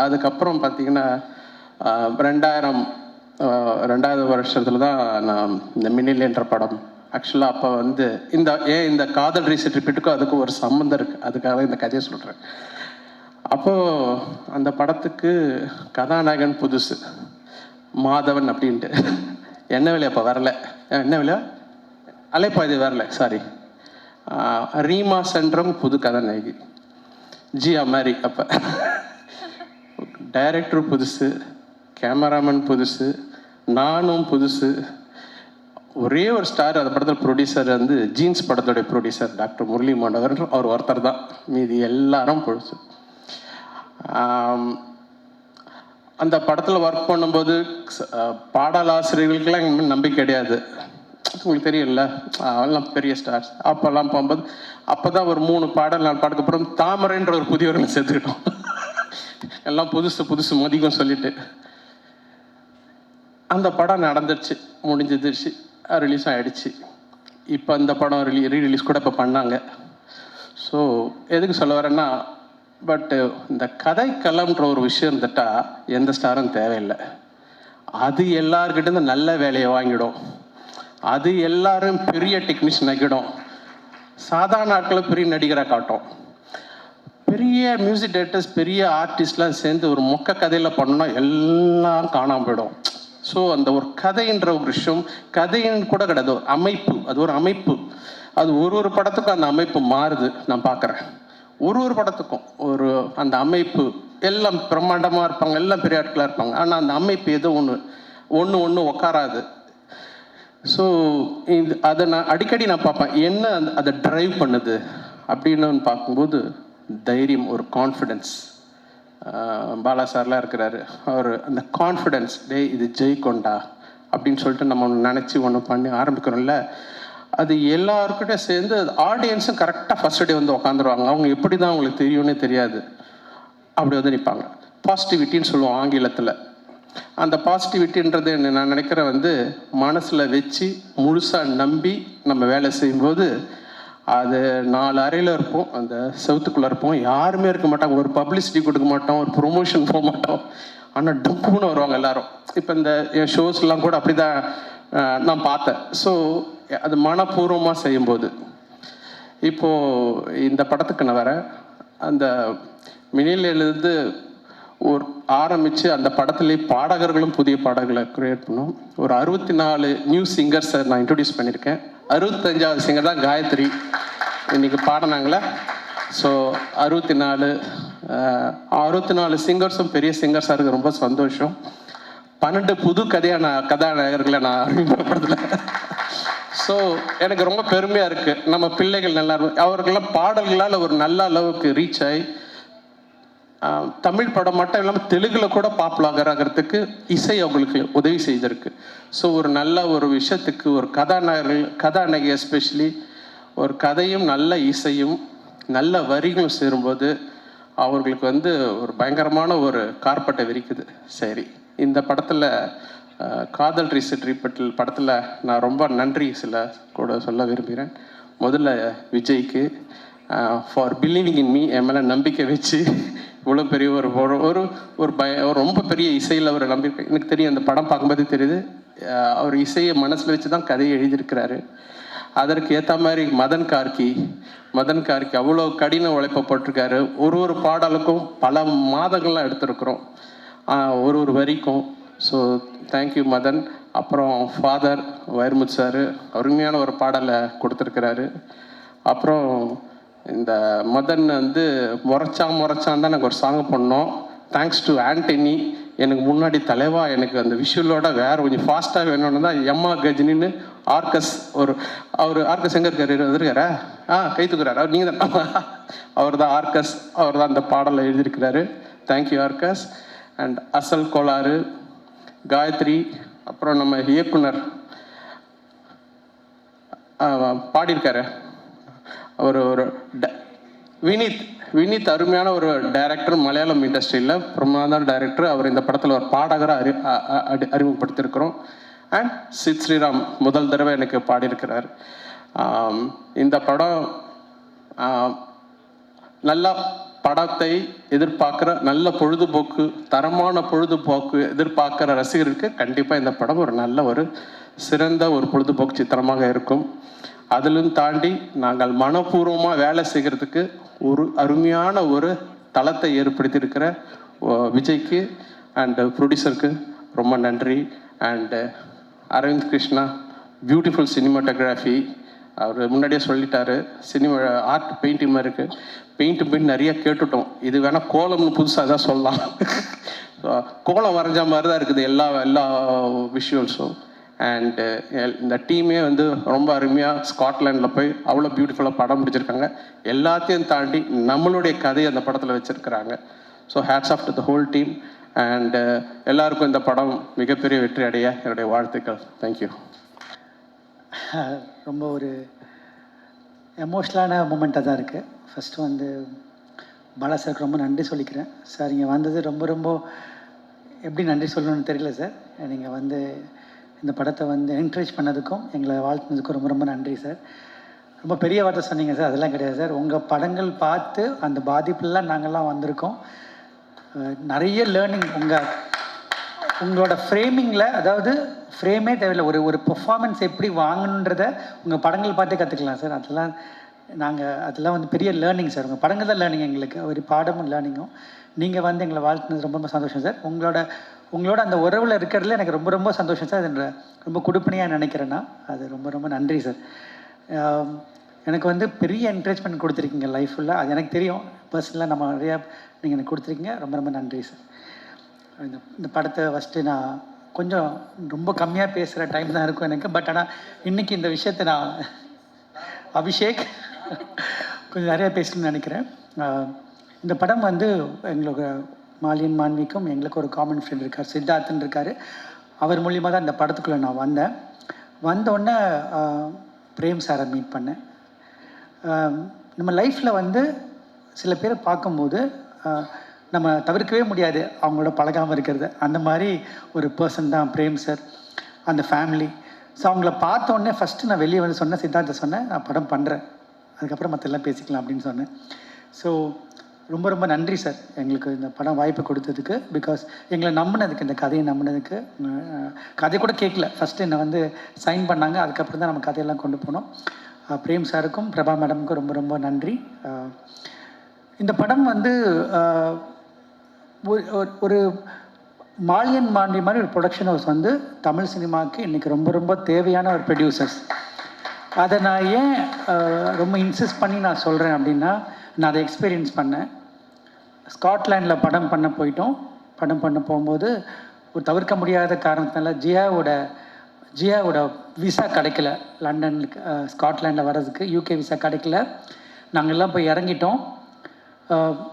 அதுக்கப்புறம் பார்த்திங்கன்னா 2000 வருஷத்தில் தான் நான் இந்த மின்னில் என்ற படம் ஆக்சுவலாக அப்போ வந்து இந்த காதல் ரீசெட் ரிப்பீட்டுக்கும் அதுக்கும் ஒரு சம்மந்தம் இருக்குது. அதுக்காக இந்த கதையை சொல்கிறேன். அப்போது அந்த படத்துக்கு கதாநாயகன் புதுசு மாதவன் அப்படின்ட்டு என்ன விலை அப்போ வரல, என்ன விலை அலைப்பாதி வரல, சாரி ரீமா சென்றம் புது கதாநாயகி ஜியா மாதிரி. அப்போ டைரக்டர் புதுசு, கேமராமேன் புதுசு, நானும் புதுசு. ஒரே ஒரு ஸ்டார் அந்த படத்தில் ப்ரொடியூசர் வந்து ஜீன்ஸ் படத்தோடைய ப்ரொடியூசர் டாக்டர் முரளி மோகன், அவர் ஒருத்தர் தான், மீதி எல்லாரும் புதுசு. அந்த படத்தில் ஒர்க் பண்ணும்போது பாடலாசிரியர்களுக்கெல்லாம் எங்கள் நம்பிக்கை கிடையாது. உங்களுக்கு தெரியல, அவெல்லாம் பெரிய ஸ்டார்ஸ். அப்போல்லாம் போகும்போது அப்போ தான் ஒரு 3 பாடல் 4 பாட்டுக்கு அப்புறம் தாமரைன்ற ஒரு புதியவர்களை சேர்த்துக்கிட்டோம். எல்லாம் புதுசு மதிக்கும் சொல்லிட்டு அந்த படம் நடந்துருச்சு, முடிஞ்சிருச்சு, ரிலீஸ் ஆகிடுச்சு. இப்போ அந்த படம் ரீரிலீஸ் கூட இப்போ பண்ணாங்க. ஸோ எதுக்கு சொல்ல வரேன்னா, பட்டு இந்த கதைக்களம்ன்ற ஒரு விஷயம் இருந்துட்டா எந்த ஸ்டாரும் தேவையில்லை. அது எல்லார்கிட்டேருந்து நல்ல வேலையை வாங்கிடும். அது எல்லாரும் பெரிய டெக்னீஷியன் ஆக்கிடும், சாதாரண ஆட்களை பெரிய நடிகராக காட்டும். பெரிய மியூசிக் டைரக்டர்ஸ் பெரிய ஆர்டிஸ்ட்லாம் சேர்ந்து ஒரு மொக்க கதையில் பண்ணால் எல்லாம் காணாமல் போயிடும். ஸோ அந்த ஒரு கதைன்ற ஒரு விஷயம், கதைன்னு கூட கிடையாது, ஒரு அமைப்பு, அது ஒரு அமைப்பு. அது ஒரு படத்துக்கும் அந்த அமைப்பு மாறுது. நான் பார்க்குறேன் ஒரு படத்துக்கும் ஒரு அந்த அமைப்பு, எல்லாம் பிரம்மாண்டமாக இருப்பாங்க, எல்லாம் பெரிய ஆட்களாக இருப்பாங்க, ஆனால் அந்த அமைப்பு ஏதோ ஒன்று உக்காராது. ஸோ அதை நான் அடிக்கடி பார்ப்பேன், என்ன அதை ட்ரைவ் பண்ணுது அப்படின்னு பார்க்கும்போது தைரியம், ஒரு கான்ஃபிடென்ஸ். பாலா சார்லாம் இருக்கிறாரு, அவர் அந்த கான்ஃபிடென்ஸ், இது ஜெயிக்கொண்டா அப்படின்னு சொல்லிட்டு நம்ம ஒன்று நினச்சி ஒன்று பண்ணி ஆரம்பிக்கிறோம்ல, அது எல்லாருக்கிட்ட சேர்ந்து ஆடியன்ஸும் கரெக்டாக ஃபஸ்ட் டே வந்து உட்காந்துருவாங்க. அவங்க எப்படி தான் அவங்களுக்கு தெரியும்னே தெரியாது, அப்படி வந்து நிற்பாங்க. பாசிட்டிவிட்டின்னு சொல்லுவோம் ஆங்கிலத்தில். அந்த பாசிட்டிவிட்டின்றது நான் நினைக்கிறேன் வந்து மனசில் வச்சு முழுசாக நம்பி நம்ம வேலை செய்யும்போது, அது 4 அறையில் இருப்போம், அந்த செவத்துக்குள்ளே இருப்போம், யாருமே இருக்க மாட்டாங்க, ஒரு பப்ளிசிட்டி கொடுக்க மாட்டோம், ஒரு ப்ரொமோஷன் போக மாட்டோம், ஆனால் டப்புன்னு வருவாங்க எல்லாரும். இப்போ இந்த ஷோஸ்லாம் கூட அப்படி தான் நான் பார்த்தேன். ஸோ அது மனப்பூர்வமாக செய்யும்போது, இப்போது இந்த படத்துக்கு நான் வரேன், அந்த மினிலேருந்து ஒரு ஆரம்பித்து அந்த படத்துலேயே பாடகர்களும் புதிய பாடல்களை க்ரியேட் பண்ணோம். ஒரு 64 நியூ சிங்கர்ஸை நான் இன்ட்ரடியூஸ் பண்ணியிருக்கேன். 65வது சிங்கர் தான் காயத்ரி இன்றைக்கி பாடினாங்களே. ஸோ 64 சிங்கர்ஸும் பெரிய சிங்கர்ஸாக இருக்குது, ரொம்ப சந்தோஷம். 12 புது கதாநாயகர்களை நான் அறிமுகப்படுத்தல. ஸோ எனக்கு ரொம்ப பெருமையாக இருக்குது. நம்ம பிள்ளைகள் நல்லா அவர்களெல்லாம் பாடல்களால் ஒரு நல்ல அளவுக்கு ரீச் ஆகி தமிழ் படம் மட்டும் இல்லாமல் தெலுங்குல கூட பாப்புலர் ஆகிறதுக்கு இசை அவங்களுக்கு உதவி செய்திருக்கு. ஸோ ஒரு நல்ல ஒரு விஷயத்துக்கு ஒரு கதாநாயகி எஸ்பெஷலி ஒரு கதையும் நல்ல இசையும் நல்ல வரிகளும் சேரும்போது அவர்களுக்கு வந்து ஒரு பயங்கரமான ஒரு கார்பட்டை விரிக்குது. சரி, இந்த படத்தில் காதல் ரீசெட் ரிப்பீட்டில் படத்தில் நான் ரொம்ப நன்றி கூட சொல்ல விரும்புகிறேன். முதல்ல விஜய்க்கு ஃபார் பிலீவிங் இன் மீ, என் மேலே நம்பிக்கை வச்சு இவ்வளோ பெரிய ஒரு ரொம்ப பெரிய இசையில் அவர் நம்பிக்கை. எனக்கு தெரியும், அந்த படம் பார்க்கும்போது தெரியுது, அவர் இசையை மனசில் வச்சு தான் கதையை எழுதியிருக்கிறாரு. அதற்கு ஏற்ற மாதிரி மதன் கார்கி அவ்வளோ கடின உழைப்பை போட்டிருக்காரு. ஒரு பாடலுக்கும் பல மாதங்கள்லாம் எடுத்திருக்கிறோம், ஒரு வரிக்கும். So thank you Madhan. அப்புறம் ஃபாதர் வைரமுத்து சார் அருமையான ஒரு பாடலை கொடுத்துருக்கிறாரு. அப்புறம் இந்த மதன் வந்து முறைச்சான் தான் எனக்கு ஒரு சாங் பண்ணோம். Thanks to Antony. எனக்கு முன்னாடி தலைவா எனக்கு அந்த விஷுவலோட வேறு கொஞ்சம் ஃபாஸ்ட்டாக வேணும்னு தான் எம்மா கஜினின்னு ஆர்கஸ் அவர் ஆர்கஸ் எங்கே இருக்காரு, வந்துருக்காரா? கை தூக்குறாரு அவர், நீங்கள் தான். அவர் தான் ஆர்கஸ், அவர் தான் அந்த பாடலை எழுதியிருக்கிறாரு. தேங்க்யூ ஆர்கஸ். அண்ட் அசல் கோளாறு, காயத்ரி, அப்புறம் நம்ம இயக்குனர் பாடியிருக்காரு ஒரு வினீத் அருமையான ஒரு டைரக்டர், மலையாளம் இண்டஸ்ட்ரியில் பிரமாதான டைரக்டர். அவர் இந்த படத்தில் ஒரு பாடகராக அறிமுகப்படுத்தியிருக்கிறோம். அண்ட் சித் ஸ்ரீராம் முதல் தடவை எனக்கு பாடியிருக்கிறார். இந்த படம் நல்ல படத்தை எதிர்பார்க்குற, நல்ல பொழுதுபோக்கு, தரமான பொழுதுபோக்கு எதிர்பார்க்குற ரசிகருக்கு கண்டிப்பாக இந்த படம் ஒரு நல்ல ஒரு சிறந்த ஒரு பொழுதுபோக்கு சித்திரமாக இருக்கும். அதிலும் தாண்டி நாங்கள் மனப்பூர்வமாக வேலை செய்கிறதுக்கு ஒரு அருமையான ஒரு தளத்தை ஏற்படுத்தியிருக்கிற விஜய்க்கு அண்ட் ப்ரொடியூசருக்கு ரொம்ப நன்றி. And Aravind Krishna, beautiful cinematography. அவர் முன்னாடியே சொல்லிட்டாரு, சினிமா ஆர்ட் பெயிண்டிங் மாதிரி இருக்குது. பெயிண்ட் நிறைய கேட்டுட்டோம், இது வேணால் கோலம்னு புதுசாக தான் சொல்லலாம். கோலம் வரைஞ்ச மாதிரி தான் இருக்குது எல்லா விஷுவல்ஸும். அண்டு இந்த டீமே வந்து ரொம்ப அருமையாக ஸ்காட்லாண்டில் போய் அவ்வளோ பியூட்டிஃபுல்லாக படம் பிடிச்சிருக்காங்க. எல்லாத்தையும் தாண்டி நம்மளுடைய கதையை அந்த படத்தில் வச்சுருக்கிறாங்க. So hats off to the whole team. And எல்லாருக்கும் இந்த படம் மிகப்பெரிய வெற்றி அடைய என்னுடைய வாழ்த்துக்கள். தேங்க்யூ. ரொம்ப ஒரு எமோஷ்னலான மூமெண்ட்டாக தான் இருக்குது. ஃபஸ்ட்டு வந்து பாலா சாருக்கு ரொம்ப நன்றி சொல்லிக்கிறேன். சார் இங்கே வந்தது ரொம்ப எப்படி நன்றி சொல்லணும்னு தெரியல சார். நீங்கள் வந்து இந்த படத்தை வந்து என்கரேஜ் பண்ணதுக்கும் எங்களை வாழ்த்துனதுக்கும் ரொம்ப நன்றி சார். ரொம்ப பெரிய வார்த்தை சொன்னீங்க சார், அதெல்லாம் கிடையாது சார். உங்கள் படங்கள் பார்த்து அந்த பாதிப்புலாம் நாங்கள்லாம் வந்திருக்கோம். நிறைய லேர்னிங் உங்களோட ஃப்ரேமிங்கில், அதாவது ஃப்ரேமே தேவையில்லை, ஒரு பெர்ஃபார்மன்ஸ் எப்படி வாங்கணுன்றத உங்கள் படங்கள் பார்த்தே கற்றுக்கலாம் சார். அதெல்லாம் வந்து பெரிய லேர்னிங் சார். உங்கள் படங்கள் தான் லேர்னிங் எங்களுக்கு, ஒரு பாடமும் லேர்னிங்கும். நீங்கள் வந்து எங்களை வாழ்த்துனது ரொம்ப ரொம்ப சந்தோஷம் சார். உங்களோட அந்த உறவில் இருக்கிறதுல எனக்கு ரொம்ப ரொம்ப சந்தோஷம் சார். அது ரொம்ப கொடுப்பனையாக நினைக்கிறேன்னா அது ரொம்ப ரொம்ப நன்றி சார். எனக்கு வந்து பெரிய என்கரேஜ்மெண்ட் கொடுத்துருக்கீங்க லைஃப் ஃபுல்லாக, அது எனக்கு தெரியும். பர்சனலாக நம்ம நிறையா நீங்கள் எனக்கு கொடுத்துருக்கீங்க. ரொம்ப ரொம்ப நன்றி சார். இந்த படத்தை ஃபஸ்ட்டு நான் கொஞ்சம் ரொம்ப கம்மியாக பேசுகிற டைம் தான் இருக்கும் எனக்கு. பட் ஆனால் இன்றைக்கி இந்த விஷயத்தை நான் அபிஷேக் கொஞ்சம் நிறையா பேசணும்னு நினைக்கிறேன். இந்த படம் வந்து எங்களுக்கு மாலியன் மான்விக்கும் எங்களுக்கு ஒரு காமன் ஃப்ரெண்ட் இருக்கார், சித்தார்த்தன் இருக்கார். அவர் மூலியமாக தான் இந்த படத்துக்குள்ளே நான் வந்தோடனே பிரேம் சாரை மீட் பண்ணேன். நம்ம லைஃப்பில் வந்து சில பேரை பார்க்கும்போது நம்ம தவிர்க்கவே முடியாது அவங்களோட பழகாமல் இருக்கிறது. அந்த மாதிரி ஒரு பர்சன் தான் பிரேம் சார், அந்த ஃபேமிலி. ஸோ அவங்கள பார்த்தோன்னே ஃபஸ்ட்டு நான் வெளியே வந்து சொன்னேன், சித்தார்த்த சொன்னேன், நான் படம் பண்ணுறேன், அதுக்கப்புறம் மற்றெல்லாம் பேசிக்கலாம் அப்படின்னு சொன்னேன். ஸோ ரொம்ப ரொம்ப நன்றி சார் எங்களுக்கு இந்த படம் வாய்ப்பு கொடுத்ததுக்கு. பிகாஸ் எங்களை நம்பினதுக்கு, இந்த கதையை நம்பினதுக்கு. கதை கூட கேட்கல, ஃபஸ்ட்டு என்னை வந்து சைன் பண்ணாங்க, அதுக்கப்புறம் தான் நம்ம கதையெல்லாம் கொண்டு போனோம். பிரேம் சாருக்கும் பிரபா மேடமுக்கும் ரொம்ப ரொம்ப நன்றி. இந்த படம் வந்து ஒரு மாலியன் மாண்டி மாதிரி ஒரு ப்ரொடக்ஷன் ஹவுஸ் வந்து தமிழ் சினிமாவுக்கு இன்றைக்கி ரொம்ப ரொம்ப தேவையான ஒரு ப்ரொடியூசர்ஸ். அதை நான் ஏன் ரொம்ப இன்சிஸ்ட் பண்ணி நான் சொல்கிறேன் அப்படின்னா, நான் அதை எக்ஸ்பீரியன்ஸ் பண்ணேன். ஸ்காட்லாண்டில் படம் பண்ண போகும்போது ஒரு தவிர்க்க முடியாத காரணத்தினால ஜியாவோட விசா கிடைக்கல, லண்டனுக்கு ஸ்காட்லாண்டில் வர்றதுக்கு யூகே விசா கிடைக்கல. நாங்கள் எல்லாம் போய் இறங்கிட்டோம்.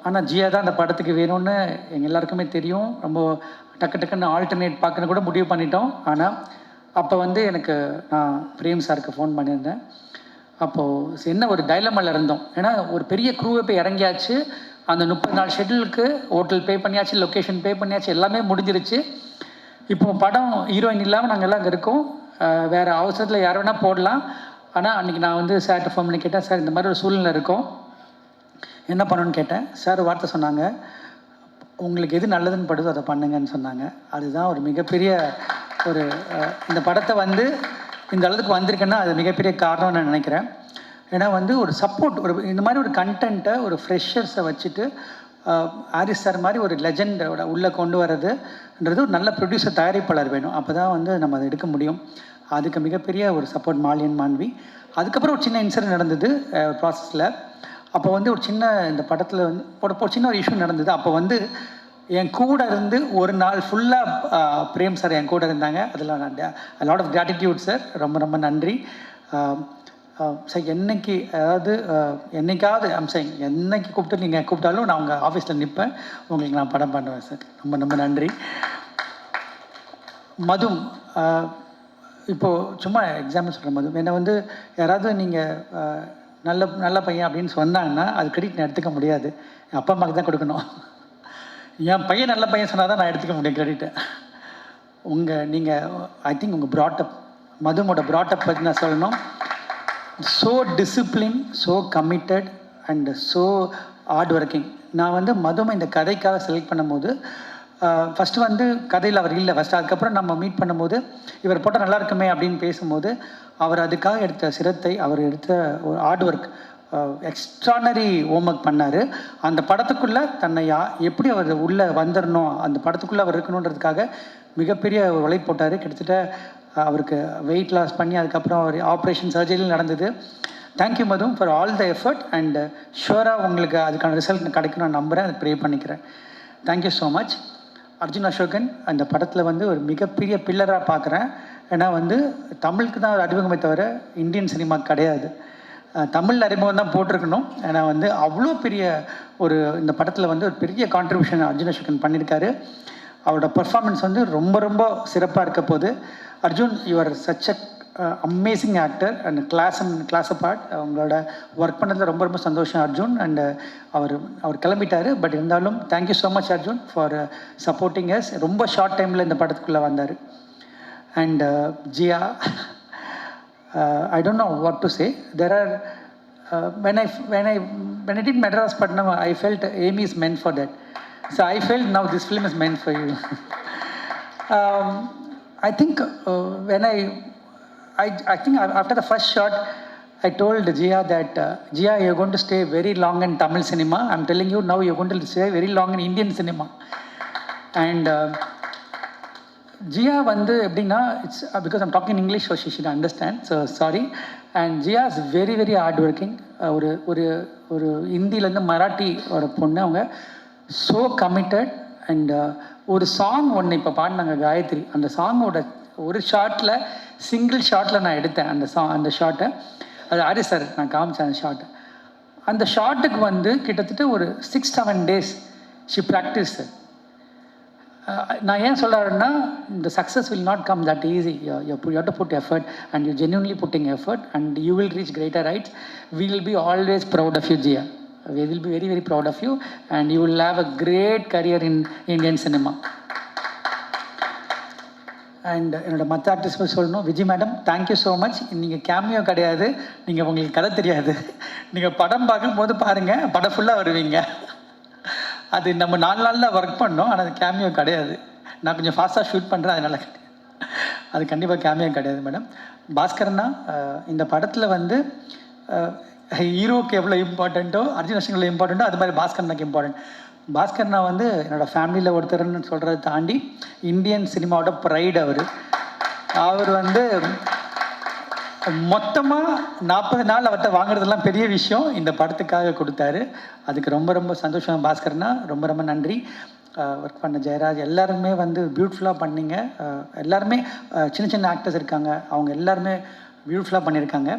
ஆனால் ஜியா தான் அந்த படத்துக்கு வேணும்னு எங்கள் எல்லாருக்குமே தெரியும். ரொம்ப டக்குன்னு ஆல்டர்னேட் பார்க்கணும் கூட முடிவு பண்ணிட்டோம். ஆனால் அப்போ வந்து நான் பிரேம் சாருக்கு ஃபோன் பண்ணியிருந்தேன். அப்போது என்ன ஒரு டைலமாவில் இருந்தோம். ஏன்னா ஒரு பெரிய க்ரூவை போய் இறங்கியாச்சு, அந்த 30 நாள் ஷெட்யூலுக்கு ஹோட்டல் பே பண்ணியாச்சு, லொக்கேஷன் பே பண்ணியாச்சு, எல்லாமே முடிஞ்சிருச்சு. இப்போ படம் ஹீரோயின் இல்லாமல் நாங்கள் எல்லாம் அங்கே இருக்கோம். வேறு அவசரத்தில் யார் வேணால் போடலாம். ஆனால் அன்றைக்கி நான் வந்து சார்கிட்ட ஃபோன் பண்ணி கேட்டேன், சார் இந்த மாதிரி ஒரு சூழ்நிலை இருக்கும், என்ன பண்ணணும்னு கேட்டேன். சார் வார்த்தை சொன்னாங்க, உங்களுக்கு எது நல்லதுன்னு படுதோ அதை பண்ணுங்கன்னு சொன்னாங்க. அதுதான் ஒரு மிகப்பெரிய இந்த படத்தை வந்து இந்த அளவுக்கு வந்திருக்குன்னா அது மிகப்பெரிய காரணம் நான் நினைக்கிறேன். ஏன்னா வந்து ஒரு சப்போர்ட், இந்த மாதிரி ஒரு கண்டென்ட்டை ஒரு ஃப்ரெஷர்ஸை வச்சுட்டு ஆரிஸ் சார் மாதிரி ஒரு லெஜெண்டோட உள்ளே கொண்டு வர்றதுன்றது ஒரு நல்ல ப்ரொடியூசர், தயாரிப்பாளர் வேணும். அப்போ தான் வந்து நம்ம அதை எடுக்க முடியும். அதுக்கு மிகப்பெரிய ஒரு சப்போர்ட் மாலியன் மாண்வி. அதுக்கப்புறம் ஒரு சின்ன இன்சிடென்ட் நடந்தது ப்ராசஸில். அப்போ வந்து ஒரு சின்ன இந்த படத்தில் வந்து ஒரு சின்ன ஒரு இஷ்யூ நடந்தது. அப்போ வந்து என் கூட இருந்து ஒரு நாள் ஃபுல்லாக பிரேம் சார் என் கூட இருந்தாங்க. அதில் நான் லாட் ஆஃப் கிராட்டிடியூட் சார், ரொம்ப ரொம்ப நன்றி சார். என்னைக்காவது என்னைக்கு கூப்பிட்டு நீங்கள் கூப்பிட்டாலும் நான் உங்கள் ஆஃபீஸில் நிற்பேன், உங்களுக்கு நான் படம் பண்ணுவேன் சார். ரொம்ப ரொம்ப நன்றி. மதும் இப்போது சும்மா எக்ஸாம்பிள் சொல்கிறேன். மதும் என்னை வந்து யாராவது நீங்கள் நல்ல பையன் அப்படின்னு சொன்னாங்கன்னா அது கிரெடிட் நான் எடுத்துக்க முடியாது, என் அப்பா அம்மாவுக்கு தான் கொடுக்கணும். என் பையன் நல்ல பையன் சொன்னால் தான் நான் எடுத்துக்க முடியும் கிரெடிட்டை. ஐ திங்க் உங்கள் ப்ராட்டப், மதுமோட ப்ராட்டப் பற்றி நான் சொல்லணும். So discipline, so committed and so hard working. நான் வந்து மதுமை இந்த கதைக்காக செலக்ட் பண்ணும்போது ஃபஸ்ட்டு வந்து கதையில் அவர் இல்லை ஃபஸ்ட்டு. அதுக்கப்புறம் நம்ம மீட் பண்ணும்போது இவர் போட்டால் நல்லா இருக்குமே அப்படின்னு பேசும்போது அவர் அதுக்காக எடுத்த சிரத்தை, அவர் எடுத்த ஒரு ஹார்ட் ஒர்க், எக்ஸ்ட்ரானரி ஹோம்ஒர்க் பண்ணார். அந்த படத்துக்குள்ளே தன்னை எப்படி அவர் உள்ளே வந்துடணும், அந்த படத்துக்குள்ளே அவர் இருக்கணுன்றதுக்காக மிகப்பெரிய ஒரு உழைப்பு போட்டார். கிட்டத்தட்ட அவருக்கு வெயிட் லாஸ் பண்ணி அதுக்கப்புறம் அவர் ஆப்ரேஷன் சர்ஜரியில் நடந்தது. Thank you madam for all the effort and ஷுவராக உங்களுக்கு அதுக்கான ரிசல்ட் கிடைக்கணும் நான் நம்புகிறேன், அதை ப்ரே பண்ணிக்கிறேன். Thank you so much. Arjun Ashokan அந்த படத்தில் வந்து ஒரு மிகப்பெரிய பில்லராக பார்க்குறேன். ஏன்னா வந்து தமிழுக்கு தான் ஒரு அறிமுகமே தவிர இந்தியன் சினிமா கிடையாது. தமிழ் அறிமுகம் தான் போட்டிருக்கணும். ஏன்னா வந்து அவ்வளோ பெரிய இந்த படத்தில் வந்து ஒரு பெரிய கான்ட்ரிபியூஷன் அர்ஜுன் அசோகன் பண்ணியிருக்காரு. அவரோட பர்ஃபார்மன்ஸ் வந்து ரொம்ப ரொம்ப சிறப்பாக இருக்க போது. Arjun, you are such a amazing actor and class apart. அவங்களோட ஒர்க் பண்ணதில் ரொம்ப ரொம்ப சந்தோஷம் அர்ஜுன். அண்ட் அவர் கிளம்பிட்டார். பட் இருந்தாலும் thank you so much Arjun for supporting us. ரொம்ப ஷார்ட் டைமில் இந்த படத்துக்குள்ளே வந்தார். And Jiya, I don't know what to say. There are when I did Madras Patnam, I felt Amy is meant for that. So I felt now this film is meant for you. I think when I think after the first shot, I told Jia that, Jia, you're going to stay very long in Tamil cinema. I'm telling you now, you're going to stay very long in Indian cinema. And Jia வந்து எப்படின்னா, it's because I'm talking English, so she should understand. So sorry. And Jia is very very hard working. ஒரு ஹிந்திலேருந்து மராட்டியோட பொண்ணு, அவங்க so committed. And ஒரு song ஒன்று இப்போ பாடினாங்க காயத்ரி, அந்த சாங்கோட ஒரு ஷார்ட்டில், சிங்கிள் ஷார்ட்டில் நான் எடுத்தேன் அந்த ஷார்ட்டை. அது ஆரி சார் நான் காமிச்சேன் அந்த ஷார்ட்டை. அந்த ஷார்ட்டுக்கு வந்து கிட்டத்தட்ட ஒரு 6-7 days ஷி ப்ராக்டிஸ். நான் ஏன் சொல்கிறேன்னா, இந்த success will not come that easy. You have to put effort and you genuinely putting effort and you will reach greater heights. We will be always proud of you Jiya. We will be very very proud of you and you will have a great career in Indian cinema. And என்னோட மற்ற actors சொல்லணும், Vijay madam thank you so much. நீங்கள் cameo கிடையாது, நீங்கள் உங்களுக்கு கதை தெரியாது, நீங்கள் படம் பார்க்கும்போது பாருங்கள், படம் ஃபுல்லாக வருவீங்க. அது நம்ம 4 நாளில் ஒர்க் பண்ணோம், ஆனால் அது கேமியோ கிடையாது. நான் கொஞ்சம் ஃபாஸ்ட்டாக ஷூட் பண்ணுறேன், அதனால் அது கண்டிப்பாக கேமியோ கிடையாது மேடம். பாஸ்கரண்ணா, இந்த படத்தில் வந்து ஹீரோக்கு எவ்வளோ இம்பார்ட்டண்ட்டோ, அர்ஜுன் அஷ்டன் எவ்வளோ இம்பார்ட்டண்ட்டோ, அது மாதிரி பாஸ்கரனுக்கு இம்பார்ட்டன்ட். பாஸ்கரனா வந்து என்னோடய ஃபேமிலியில் ஒருத்தர்னு சொல்கிறத தாண்டி இந்தியன் சினிமாவோட ப்ரைட். அவர் வந்து மொத்தமாக 40 நாள் அவர்கிட்ட வாங்குறதெல்லாம் பெரிய விஷயம், இந்த படத்துக்காக கொடுத்தாரு. அதுக்கு ரொம்ப ரொம்ப சந்தோஷம் பாஸ்கரனா, ரொம்ப ரொம்ப நன்றி. ஒர்க் பண்ண ஜெயராஜ் எல்லாருமே வந்து பியூட்டிஃபுல்லாக பண்ணிங்க. எல்லாருமே சின்ன சின்ன ஆக்டர்ஸ் இருக்காங்க, அவங்க எல்லாருமே பியூட்டிஃபுல்லாக பண்ணியிருக்காங்க.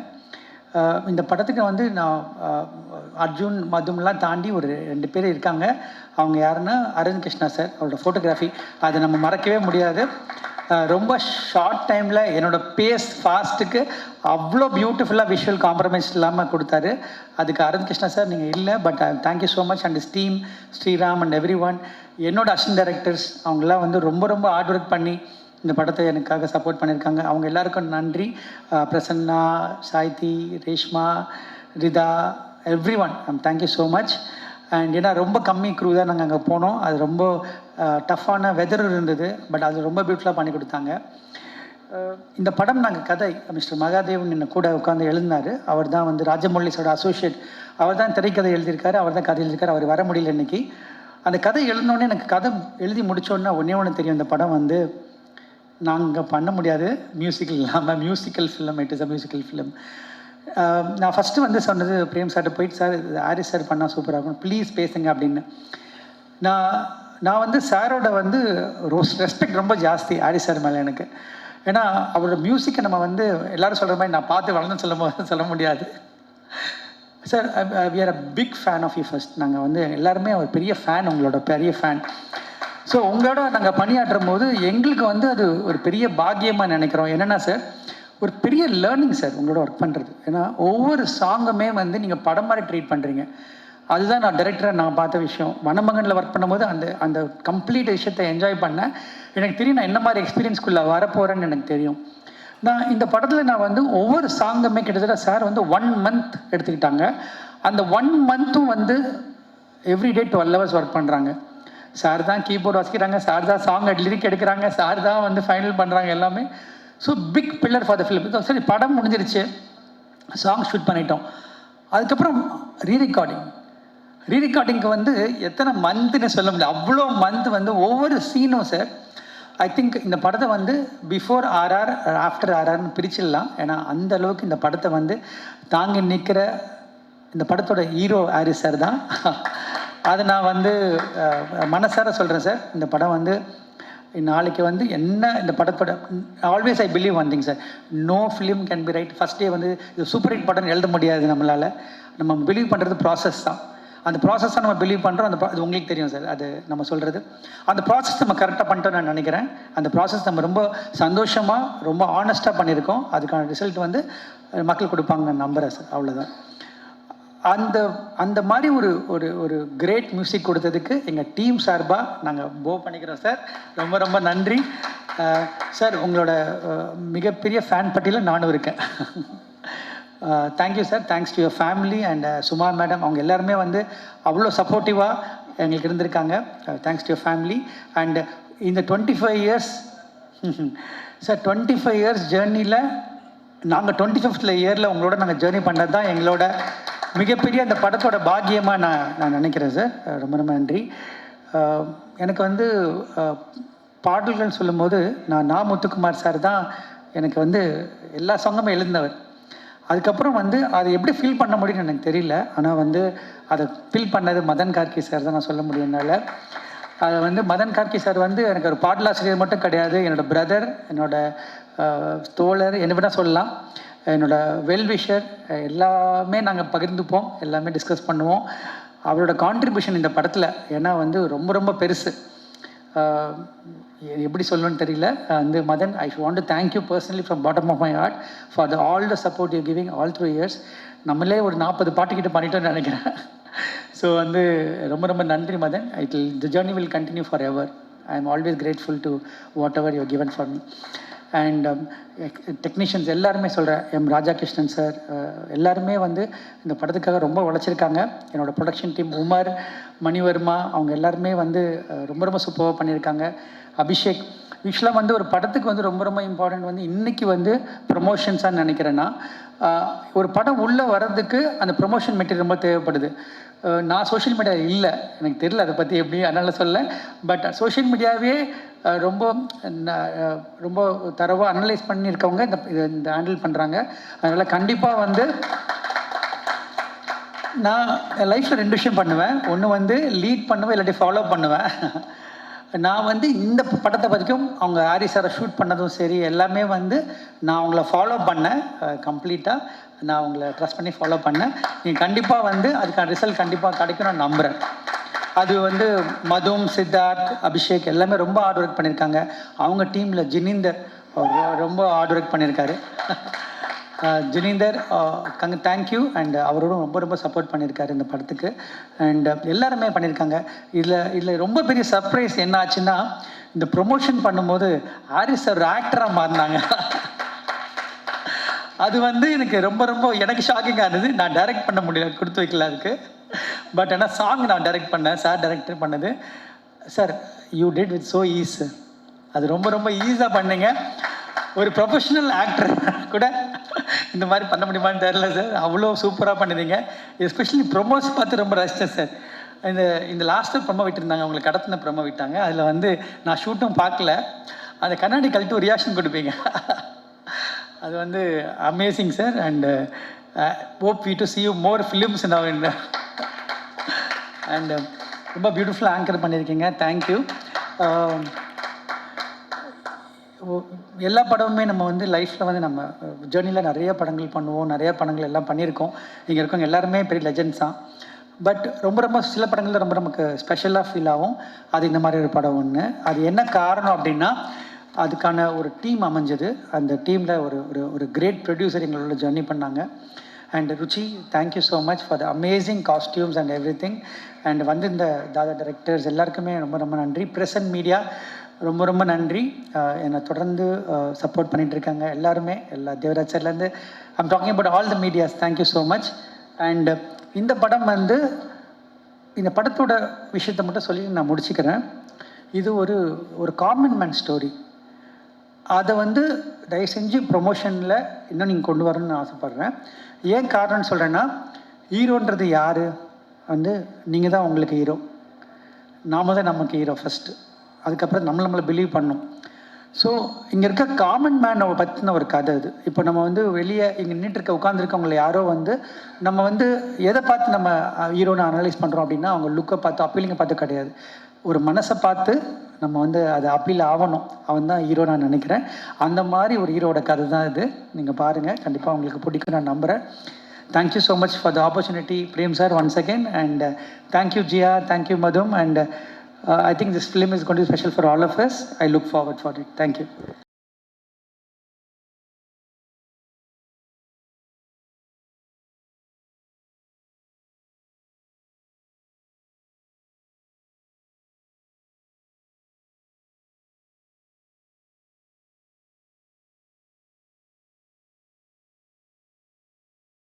இந்த படத்துக்கு வந்து நான் அர்ஜுன் மதும்லாம் தாண்டி ஒரு 2 பேர் இருக்காங்க. அவங்க யாருன்னா, அரவிந்த் கிருஷ்ணா சார், அவரோட ஃபோட்டோகிராஃபி அதை நம்ம மறக்கவே முடியாது. ரொம்ப ஷார்ட் டைமில் என்னோடய பேஸ் ஃபாஸ்ட்டுக்கு அவ்வளோ பியூட்டிஃபுல்லாக விஷுவல் காம்ப்ரமைஸ் இல்லாமல் கொடுத்தாரு. அதுக்கு அரவிந்த் கிருஷ்ணா சார் நீங்கள் இல்லை, but thank you so much. And team Sriram and everyone, என்னோட அசிஸ்டன்ட் டைரக்டர்ஸ், அவங்களாம் வந்து ரொம்ப ரொம்ப ஹார்ட் ஒர்க் பண்ணி இந்த படத்தை எனக்காக சப்போர்ட் பண்ணியிருக்காங்க. அவங்க எல்லாருக்கும் நன்றி. Prasanna, Saithi, Reshma, Rita, everyone, thank you so much. And ஏன்னா ரொம்ப கம்மி க்ரூ தான் நாங்கள் அங்கே போனோம். அது ரொம்ப டஃப்பான வெதர் இருந்தது, பட் அது ரொம்ப பியூட்டிஃபுல்லாக பண்ணி கொடுத்தாங்க. இந்த படம் நாங்கள் கதை மிஸ்டர் மகாதேவன் என்ன கூட உட்காந்து எழுதினார். அவர் தான் வந்து ராஜமௌலிஸோட அசோசியேட். அவர் தான் திரைக்கதை எழுதியிருக்காரு, அவர் தான் கதை எழுதியிருக்காரு. அவர் வர முடியல இன்னைக்கு. அந்த கதை எழுதினோடனே எனக்கு கதை எழுதி முடித்தோடனே ஒன்று தெரியும், இந்த படம் வந்து நாங்கள் பண்ண முடியாது மியூசிக்கல் இல்லாமல். Musical film, it is a musical film. நான் ஃபஸ்ட்டு வந்து சொன்னது பிரேம் சார்கிட்ட போயிட்டு, சார் ஆரிஸ் சார் பண்ணால் சூப்பராக இருக்கும், ப்ளீஸ் பேசுங்க அப்படின்னு. நான் வந்து சாரோட வந்து ரெஸ்பெக்ட் ரொம்ப ஜாஸ்தி ஆரிஸ் சார் மேலே எனக்கு. ஏன்னா அவரோட மியூசிக்கை நம்ம வந்து எல்லோரும் சொல்கிற மாதிரி நான் பார்த்து வளர்ந்து சொல்ல முடியாது. Sir, we are a big fan of you. First நாங்கள் வந்து எல்லாருமே ஒரு பெரிய ஃபேன், உங்களோட பெரிய ஃபேன். ஸோ உங்களோட நாங்கள் பணியாற்றும் போது எங்களுக்கு வந்து அது ஒரு பெரிய பாக்கியமாக நினைக்கிறோம். என்னென்னா சார், ஒரு பெரிய லேர்னிங் சார் உங்களோட ஒர்க் பண்ணுறது. ஏன்னா ஒவ்வொரு சாங்குமே வந்து நீங்கள் படம் மாதிரி ட்ரீட் பண்ணுறீங்க. அதுதான் நான் டைரக்டராக நான் பார்த்த விஷயம். வனமகனில் ஒர்க் பண்ணும்போது அந்த கம்ப்ளீட் விஷயத்தை என்ஜாய் பண்ணேன். எனக்கு தெரியும் நான் என்ன மாதிரி எக்ஸ்பீரியன்ஸ்குள்ளே வரப்போகிறேன்னு எனக்கு தெரியும். நான் இந்த படத்தில் நான் வந்து ஒவ்வொரு சாங்குமே கிட்டத்தட்ட சார் வந்து 1 month எடுத்துக்கிட்டாங்க. அந்த 1 monthம் வந்து எவ்ரிடே 12 hours ஒர்க் பண்ணுறாங்க. சார் தான் கீபோர்டு வாசிக்கிறாங்க, சார் தான் சாங் லிரிக் எடுக்கிறாங்க, சார் தான் வந்து ஃபைனல் பண்ணுறாங்க எல்லாமே. So big pillar for the film. சரி, படம் முடிஞ்சிருச்சு, சாங் ஷூட் பண்ணிட்டோம். அதுக்கப்புறம் ரீரெக்கார்டிங்க்கு வந்து எத்தனை மந்த்னு சொல்ல முடியல, அவ்வளோ மந்த் வந்து ஒவ்வொரு சீனும் சார். ஐ திங்க் இந்த படத்தை வந்து பிஃபோர் ஆர்ஆர் ஆஃப்டர் ஆர்ஆர்னு பிரிச்சிடலாம். ஏன்னா அந்த அளவுக்கு இந்த படத்தை வந்து தாங்கி நிற்கிற இந்த படத்தோட ஹீரோ ஆரிஸ் சார் தான். அதை நான் வந்து மனசார சொல்கிறேன் சார். இந்த படம் வந்து நாளைக்கு வந்து என்ன இந்த படத்தோட always I believe one thing sir, no film can be right first day வந்து இது சூப்பர் ஹிட் படம்னு எழுத முடியாது நம்மளால். நம்ம பிலீவ் பண்ணுறது ப்ராசஸ் தான். அந்த ப்ராசஸ் தான் நம்ம பிலீவ் பண்ணுறோம். அது உங்களுக்கு தெரியும் சார், அது நம்ம சொல்கிறது. அந்த ப்ராசஸ் நம்ம கரெக்டாக பண்ணிட்டோம் நான் நினைக்கிறேன். அந்த ப்ராசஸ் நம்ம ரொம்ப சந்தோஷமாக ரொம்ப ஆனஸ்ட்டாக பண்ணியிருக்கோம். அதுக்கான ரிசல்ட் வந்து மக்கள் கொடுப்பாங்க நான் நம்புகிறேன் சார். அவ்வளோதான். அந்த மாதிரி ஒரு கிரேட் மியூசிக் கொடுத்ததுக்கு எங்கள் டீம் சார்பாக நாங்கள் பண்ணிக்கிறோம் சார். ரொம்ப ரொம்ப நன்றி சார். உங்களோட மிகப்பெரிய ஃபேன் பட்டியலில் நானும் இருக்கேன். Thank you sir. Thanks to your family and Suma madam. அவங்க எல்லாருமே வந்து அவ்வளோ சப்போர்ட்டிவாக எங்களுக்கு இருந்திருக்காங்க. Thanks to your family. And இந்த 25 years சார் 25 இயர்ஸ் ஜேர்னியில் நாங்கள் 25th இயரில் உங்களோட நாங்கள் ஜேர்னி பண்ணது தான் எங்களோட மிகப்பெரிய அந்த படத்தோட பாக்கியமாக நான் நினைக்கிறேன் சார். ரொம்ப ரொம்ப நன்றி. எனக்கு வந்து பாடல்கள் சொல்லும்போது நான் முத்துக்குமார் சார் தான் எனக்கு வந்து எல்லா சாங்குமே எழுந்தவர். அதுக்கப்புறம் வந்து அதை எப்படி ஃபீல் பண்ண முடியும்னு எனக்கு தெரியல. ஆனால் வந்து அதை ஃபீல் பண்ணது மதன் கார்கி சார் தான் நான் சொல்ல முடியும் என்னால். அதை வந்து மதன் கார்கி சார் வந்து எனக்கு ஒரு பாடலாசிரியர் மட்டும் கிடையாது, என்னோடய பிரதர், என்னோடய தோழர், என்ன வேணால் சொல்லலாம், என்னோடய வெல்விஷர், எல்லாமே நாங்கள் பகிர்ந்துப்போம், எல்லாமே டிஸ்கஸ் பண்ணுவோம். அவரோட கான்ட்ரிபியூஷன் இந்த படத்தில் ஏன்னா வந்து ரொம்ப ரொம்ப பெருசு. எப்படி சொல்லணும்னு தெரியல. வந்து Madan, I want to thank you personally from bottom of my heart for all the support you giving all through years. நம்மளே ஒரு 40 பாட்டுக்கிட்ட பண்ணிட்டோன்னு நினைக்கிறேன். ஸோ வந்து ரொம்ப ரொம்ப நன்றி Madan. The journey will continue for ever. I am always grateful to what ever you given for me. And technicians எல்லாருமே சொல்கிறேன், M Rajakrishnan sir எல்லாருமே வந்து இந்த படத்துக்காக ரொம்ப உழைச்சிருக்காங்க. என்னோடய ப்ரொடக்ஷன் டீம் உமர், மணிவர்மா, அவங்க எல்லாருமே வந்து ரொம்ப ரொம்ப சூப்பராக பண்ணியிருக்காங்க. அபிஷேக், யூஸ்வலாக வந்து ஒரு படத்துக்கு வந்து ரொம்ப ரொம்ப இம்பார்ட்டன்ட் வந்து இன்றைக்கி வந்து ப்ரொமோஷன்ஸாக நினைக்கிறேன்னா, ஒரு படம் உள்ளே வர்றதுக்கு அந்த ப்ரொமோஷன் மெட்டீரியல் ரொம்ப தேவைப்படுது. நான் சோஷியல் மீடியா இல்லை, எனக்கு தெரியல அதை பற்றி எப்படி, அதனால் சொல்ல. பட் சோஷியல் மீடியாவே ரொம்ப ரொம்ப தரவாக அனலைஸ் பண்ணியிருக்கவங்க இந்த ஹேண்டில் பண்ணுறாங்க. அதனால் கண்டிப்பாக வந்து நான் லைஃப்பில் 2 விஷயம் பண்ணுவேன். ஒன்று வந்து லீட் பண்ணுவேன், இல்லாட்டி ஃபாலோ பண்ணுவேன். நான் வந்து இந்த படத்தை பற்றிக்கும் அவங்க ஆரி சாரை ஷூட் பண்ணதும் சரி எல்லாமே வந்து நான் அவங்கள ஃபாலோ பண்ணேன். கம்ப்ளீட்டாக நான் அவங்கள ட்ரஸ்ட் பண்ணி ஃபாலோ பண்ணேன். நீங்கள் கண்டிப்பாக வந்து அதுக்கான ரிசல்ட் கண்டிப்பாக கிடைக்கும் நான் நம்புகிறேன். அது வந்து மதும், சித்தார்த், அபிஷேக் எல்லாமே ரொம்ப ஹார்ட் ஒர்க் பண்ணியிருக்காங்க. அவங்க டீமில் ஜினீந்தர் ரொம்ப ஹார்ட் ஒர்க் பண்ணியிருக்காரு. ஜினீந்தர் தேங்க்யூ. அண்ட் அவரோடும் ரொம்ப ரொம்ப சப்போர்ட் பண்ணியிருக்காரு இந்த படத்துக்கு. அண்ட் எல்லாருமே பண்ணியிருக்காங்க. இதில் ரொம்ப பெரிய சர்ப்ரைஸ் என்ன ஆச்சுன்னா, இந்த ப்ரொமோஷன் பண்ணும்போது ஆரிஸ் ஒரு ஆக்டராக மாறினாங்க. அது வந்து எனக்கு ரொம்ப ரொம்ப எனக்கு ஷாக்கிங்காக இருந்தது. நான் டைரக்ட் பண்ண முடியல, கொடுத்து வைக்கல அதுக்கு. பட் ஆனால் சாங் நான் டைரக்ட் பண்ணேன், சார் டைரக்டர் பண்ணது. Sir you did with so ease. அது ரொம்ப ரொம்ப ஈஸியாக பண்ணீங்க. ஒரு ப்ரொஃபஷனல் ஆக்டர் கூட இந்த மாதிரி பண்ண முடியுமான்னு தெரியல சார். அவ்வளோ சூப்பராக பண்ணிடுங்க. எஸ்பெஷலி ப்ரொமோஸ் பார்த்து ரொம்ப ரசித்தேன் சார். இந்த லாஸ்ட்டு ப்ரொமோ விட்டுருந்தாங்க, அவங்களை கடத்தின ப்ரொமோ விட்டாங்க. அதில் வந்து நான் ஷூட்டும் பார்க்கல, அந்த கண்ணாடி கழட்டி ஒரு ரியாக்ஷன் கொடுப்பீங்க. அது வந்து amazing sir. And hope we to see you more films now. And ரொம்ப பியூட்டிஃபுல்லாக ஆங்கர் பண்ணியிருக்கீங்க. தேங்க்யூ. எல்லா படமுமே நம்ம வந்து லைஃப்பில் வந்து நம்ம ஜேர்னியில் நிறைய படங்கள் பண்ணுவோம், நிறைய படங்கள் எல்லாம் பண்ணியிருக்கோம். இங்கே இருக்கவங்க எல்லாருமே பெரிய லெஜெண்ட்ஸ் தான். பட் ரொம்ப ரொம்ப சில படங்கள் ரொம்ப நமக்கு ஸ்பெஷலாக ஃபீல் ஆகும். அது இந்த மாதிரி ஒரு படம் ஒன்று. அது என்ன காரணம் அப்படின்னா, அதுக்கான ஒரு டீம் அமைஞ்சது. அந்த டீமில் ஒரு கிரேட் ப்ரொடியூசர் எங்களோட ஜர்னி பண்ணாங்க. And Ruchi, thank you so much for the amazing costumes and every thing. And வந்து இந்த தாதா டைரக்டர்ஸ் எல்லாருக்குமே ரொம்ப ரொம்ப நன்றி. ப்ரெஸ் அண்ட் மீடியா ரொம்ப ரொம்ப நன்றி. என்னை தொடர்ந்து சப்போர்ட் பண்ணிகிட்ருக்காங்க எல்லாருமே, எல்லா தேவராஜ் சார்லேருந்து I'm talking about all the medias. Thank you so much. And இந்த படம் வந்து இந்த படத்தோட விஷயத்தை மட்டும் சொல்லி நான் முடிச்சுக்கிறேன். இது ஒரு காமன் மேன் ஸ்டோரி. அதை வந்து தயவு செஞ்சு ப்ரொமோஷனில் இன்னும் நீங்கள் கொண்டு வரணும்னு ஆசைப்பட்றேன். ஏன் காரணம்னு சொல்கிறேன்னா, ஹீரோன்றது யார் வந்து நீங்கள் தான் உங்களுக்கு ஹீரோ. நாம தான் நமக்கு ஹீரோ ஃபஸ்ட்டு. அதுக்கப்புறம் நம்மளை பிலீவ் பண்ணணும். ஸோ இங்கே இருக்க காமன் மேனை பற்றின ஒரு கதை இது. இப்போ நம்ம வந்து வெளியே இங்கே நின்றுட்டு உட்காந்துருக்கவங்களை யாரோ வந்து நம்ம வந்து எதை பார்த்து நம்ம ஹீரோனை அனலைஸ் பண்ணுறோம் அப்படின்னா, அவங்க லுக்கை பார்த்து அப்பீலிங்கை பார்த்து கிடையாது, ஒரு மனசை பார்த்து நம்ம வந்து அது அப்பீல் ஆகணும். அவன் தான் ஹீரோ நான் நினைக்கிறேன். அந்த மாதிரி ஒரு ஹீரோட கதை தான் இது. நீங்கள் பாருங்கள், கண்டிப்பாக உங்களுக்கு பிடிக்கும் நான் நம்புகிறேன். Thank you so much for the opportunity, Prem sir, once again. And thank you, Jia. Thank you, Madhum. And I think this film is going to be special for all of us. I look forward for it. Thank you.